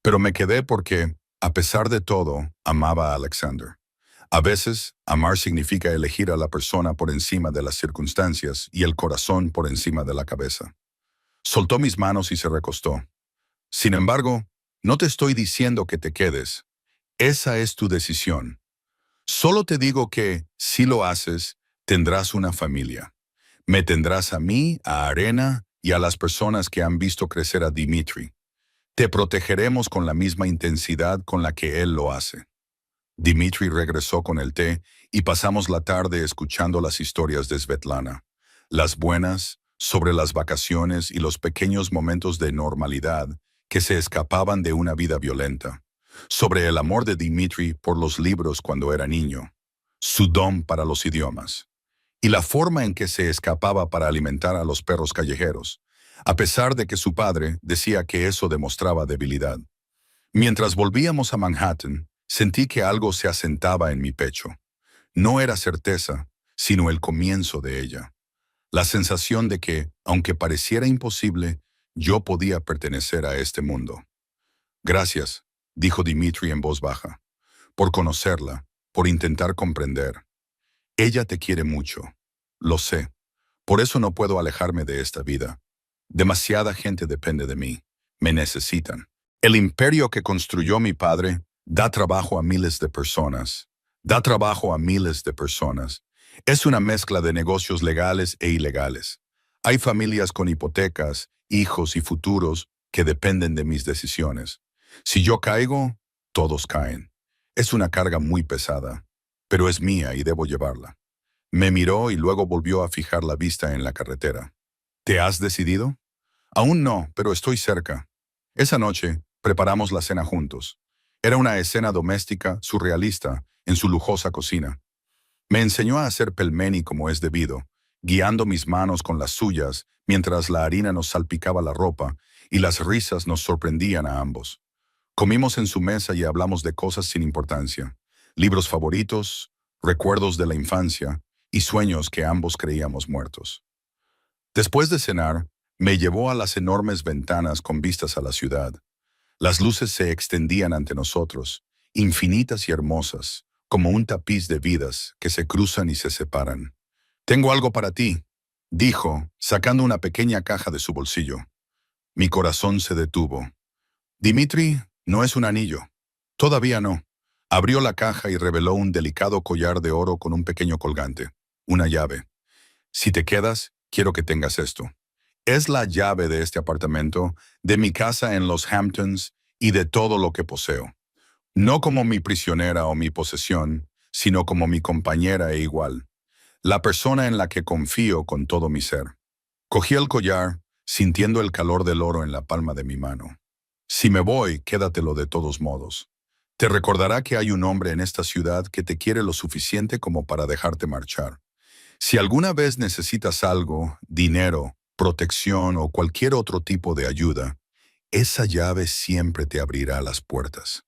Pero me quedé porque, a pesar de todo, amaba a Alexander. A veces, amar significa elegir a la persona por encima de las circunstancias y el corazón por encima de la cabeza. Soltó mis manos y se recostó. Sin embargo, No te estoy diciendo que te quedes. Esa es tu decisión. Solo te digo que, si lo haces, tendrás una familia. Me tendrás a mí, a Arena y a las personas que han visto crecer a Dimitri. Te protegeremos con la misma intensidad con la que él lo hace. Dimitri regresó con el té y pasamos la tarde escuchando las historias de Svetlana. Las buenas, sobre las vacaciones y los pequeños momentos de normalidad que se escapaban de una vida violenta. Sobre el amor de Dimitri por los libros cuando era niño. Su don para los idiomas. Y la forma en que se escapaba para alimentar a los perros callejeros, a pesar de que su padre decía que eso demostraba debilidad. Mientras volvíamos a Manhattan, sentí que algo se asentaba en mi pecho. No era certeza, sino el comienzo de ella. La sensación de que, aunque pareciera imposible, yo podía pertenecer a este mundo. Gracias, dijo Dimitri en voz baja, por conocerla, por intentar comprender. Ella te quiere mucho. Lo sé. Por eso no puedo alejarme de esta vida. Demasiada gente depende de mí. Me necesitan. El imperio que construyó mi padre da trabajo a miles de personas. Da trabajo a miles de personas. Es una mezcla de negocios legales e ilegales. Hay familias con hipotecas, hijos y futuros que dependen de mis decisiones. Si yo caigo, todos caen. Es una carga muy pesada, pero es mía y debo llevarla. Me miró y luego volvió a fijar la vista en la carretera. ¿Te has decidido? Aún no, pero estoy cerca. Esa noche, preparamos la cena juntos. Era una escena doméstica, surrealista, en su lujosa cocina. Me enseñó a hacer pelmeni como es debido, guiando mis manos con las suyas mientras la harina nos salpicaba la ropa y las risas nos sorprendían a ambos. Comimos en su mesa y hablamos de cosas sin importancia. Libros favoritos, recuerdos de la infancia y sueños que ambos creíamos muertos. Después de cenar, me llevó a las enormes ventanas con vistas a la ciudad. Las luces se extendían ante nosotros, infinitas y hermosas, como un tapiz de vidas que se cruzan y se separan. «Tengo algo para ti», dijo, sacando una pequeña caja de su bolsillo. Mi corazón se detuvo. «Dimitri, no es un anillo. Todavía no». Abrió la caja y reveló un delicado collar de oro con un pequeño colgante, una llave. «Si te quedas, quiero que tengas esto. Es la llave de este apartamento, de mi casa en los Hamptons y de todo lo que poseo. No como mi prisionera o mi posesión, sino como mi compañera e igual. La persona en la que confío con todo mi ser». Cogí el collar, sintiendo el calor del oro en la palma de mi mano. «Si me voy, quédatelo de todos modos. Te recordará que hay un hombre en esta ciudad que te quiere lo suficiente como para dejarte marchar. Si alguna vez necesitas algo, dinero, protección o cualquier otro tipo de ayuda, esa llave siempre te abrirá las puertas».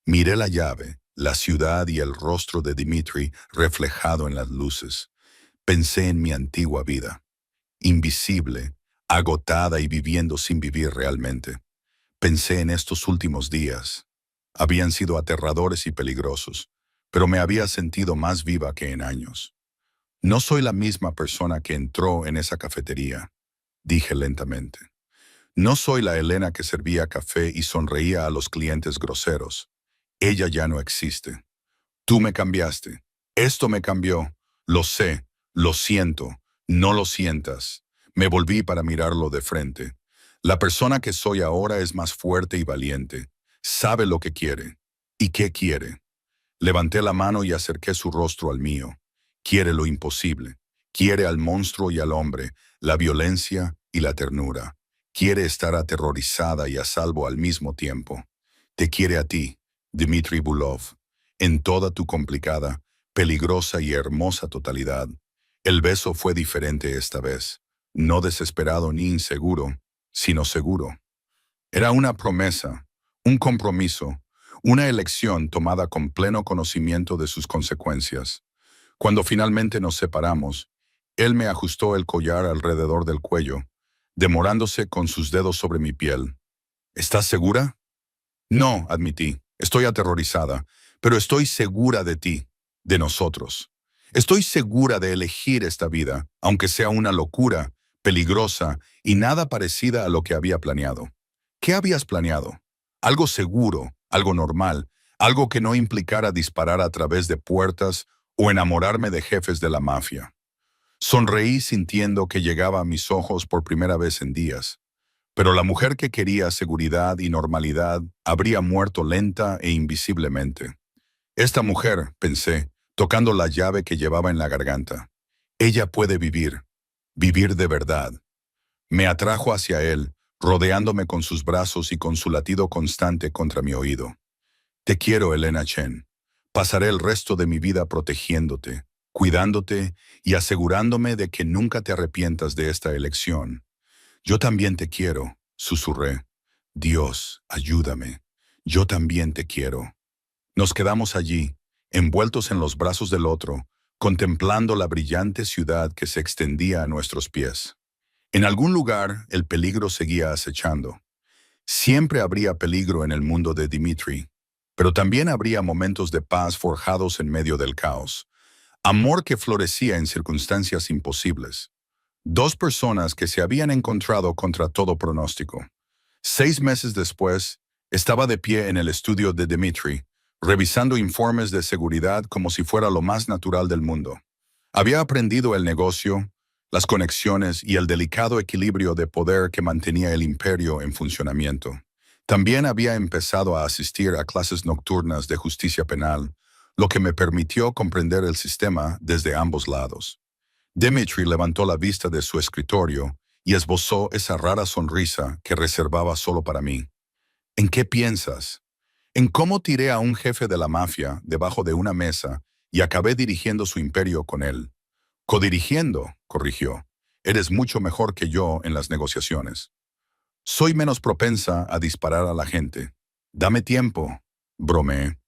Miré la llave, la ciudad y el rostro de Dimitri reflejado en las luces. Pensé en mi antigua vida, invisible, agotada y viviendo sin vivir realmente. Pensé en estos últimos días. Habían sido aterradores y peligrosos, pero me había sentido más viva que en años. «No soy la misma persona que entró en esa cafetería», dije lentamente. «No soy la Elena que servía café y sonreía a los clientes groseros. Ella ya no existe. Tú me cambiaste. Esto me cambió. Lo sé, lo siento, no lo sientas». Me volví para mirarlo de frente. La persona que soy ahora es más fuerte y valiente. Sabe lo que quiere. ¿Y qué quiere? Levanté la mano y acerqué su rostro al mío. Quiere lo imposible. Quiere al monstruo y al hombre, la violencia y la ternura. Quiere estar aterrorizada y a salvo al mismo tiempo. Te quiere a ti, Dmitry Bulov, en toda tu complicada, peligrosa y hermosa totalidad. El beso fue diferente esta vez, no desesperado ni inseguro, sino seguro. Era una promesa, un compromiso, una elección tomada con pleno conocimiento de sus consecuencias. Cuando finalmente nos separamos, él me ajustó el collar alrededor del cuello, demorándose con sus dedos sobre mi piel. «¿Estás segura?» «No», admití. «Estoy aterrorizada, pero estoy segura de ti, de nosotros. Estoy segura de elegir esta vida, aunque sea una locura, peligrosa y nada parecida a lo que había planeado». «¿Qué habías planeado?» Algo seguro, algo normal, algo que no implicara disparar a través de puertas o enamorarme de jefes de la mafia. Sonreí sintiendo que llegaba a mis ojos por primera vez en días. Pero la mujer que quería seguridad y normalidad habría muerto lenta e invisiblemente. Esta mujer, pensé, tocando la llave que llevaba en la garganta. Ella puede vivir, vivir de verdad. Me atrajo hacia él, rodeándome con sus brazos y con su latido constante contra mi oído. Te quiero, Elena Chen. Pasaré el resto de mi vida protegiéndote, cuidándote y asegurándome de que nunca te arrepientas de esta elección. Yo también te quiero, susurré. Dios, ayúdame. Yo también te quiero. Nos quedamos allí, envueltos en los brazos del otro, contemplando la brillante ciudad que se extendía a nuestros pies. En algún lugar, el peligro seguía acechando. Siempre habría peligro en el mundo de Dmitri, pero también habría momentos de paz forjados en medio del caos. Amor que florecía en circunstancias imposibles. Dos personas que se habían encontrado contra todo pronóstico. 6 meses después, estaba de pie en el estudio de Dmitri, revisando informes de seguridad como si fuera lo más natural del mundo. Había aprendido el negocio, las conexiones y el delicado equilibrio de poder que mantenía el imperio en funcionamiento. También había empezado a asistir a clases nocturnas de justicia penal, lo que me permitió comprender el sistema desde ambos lados. Dmitri levantó la vista de su escritorio y esbozó esa rara sonrisa que reservaba solo para mí. ¿En qué piensas? En cómo tiré a un jefe de la mafia debajo de una mesa y acabé dirigiendo su imperio con él. Codirigiendo, corrigió. Eres mucho mejor que yo en las negociaciones. Soy menos propensa a disparar a la gente. Dame tiempo, bromeé.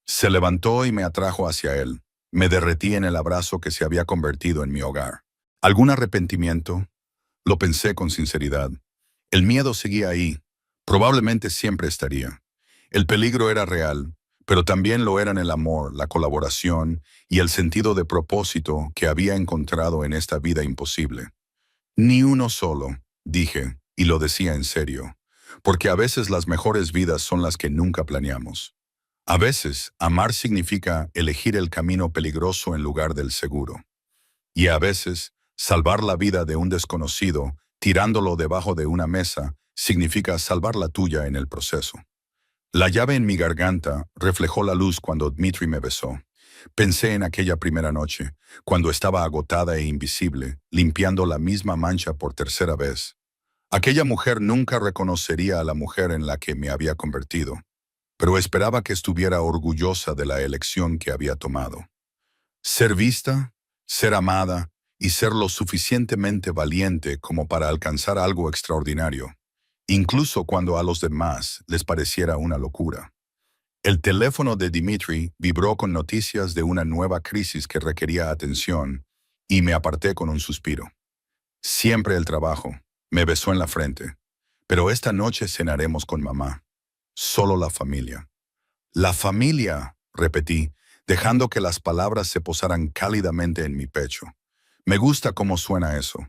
Se levantó y me atrajo hacia él. Me derretí en el abrazo que se había convertido en mi hogar. ¿Algún arrepentimiento? Lo pensé con sinceridad. El miedo seguía ahí. Probablemente siempre estaría. El peligro era real, pero también lo eran el amor, la colaboración y el sentido de propósito que había encontrado en esta vida imposible. Ni uno solo, dije, y lo decía en serio, porque a veces las mejores vidas son las que nunca planeamos. A veces, amar significa elegir el camino peligroso en lugar del seguro. Y a veces, salvar la vida de un desconocido, tirándolo debajo de una mesa, significa salvar la tuya en el proceso. La llave en mi garganta reflejó la luz cuando Dmitri me besó. Pensé en aquella primera noche, cuando estaba agotada e invisible, limpiando la misma mancha por tercera vez. Aquella mujer nunca reconocería a la mujer en la que me había convertido, pero esperaba que estuviera orgullosa de la elección que había tomado. Ser vista, ser amada y ser lo suficientemente valiente como para alcanzar algo extraordinario, incluso cuando a los demás les pareciera una locura. El teléfono de Dmitri vibró con noticias de una nueva crisis que requería atención y me aparté con un suspiro. Siempre el trabajo. Me besó en la frente. Pero esta noche cenaremos con mamá. Solo la familia. La familia, repetí, dejando que las palabras se posaran cálidamente en mi pecho. Me gusta cómo suena eso.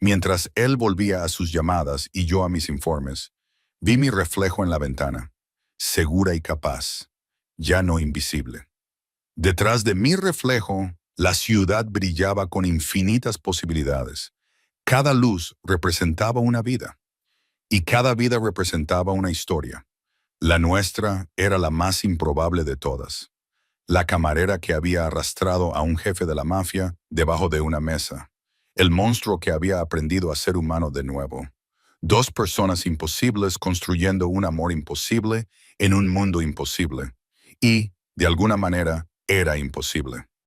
Mientras él volvía a sus llamadas y yo a mis informes, vi mi reflejo en la ventana, segura y capaz, ya no invisible. Detrás de mi reflejo, la ciudad brillaba con infinitas posibilidades. Cada luz representaba una vida, y cada vida representaba una historia. La nuestra era la más improbable de todas. La camarera que había arrastrado a un jefe de la mafia debajo de una mesa. El monstruo que había aprendido a ser humano de nuevo. Dos personas imposibles construyendo un amor imposible en un mundo imposible. Y, de alguna manera, era imposible.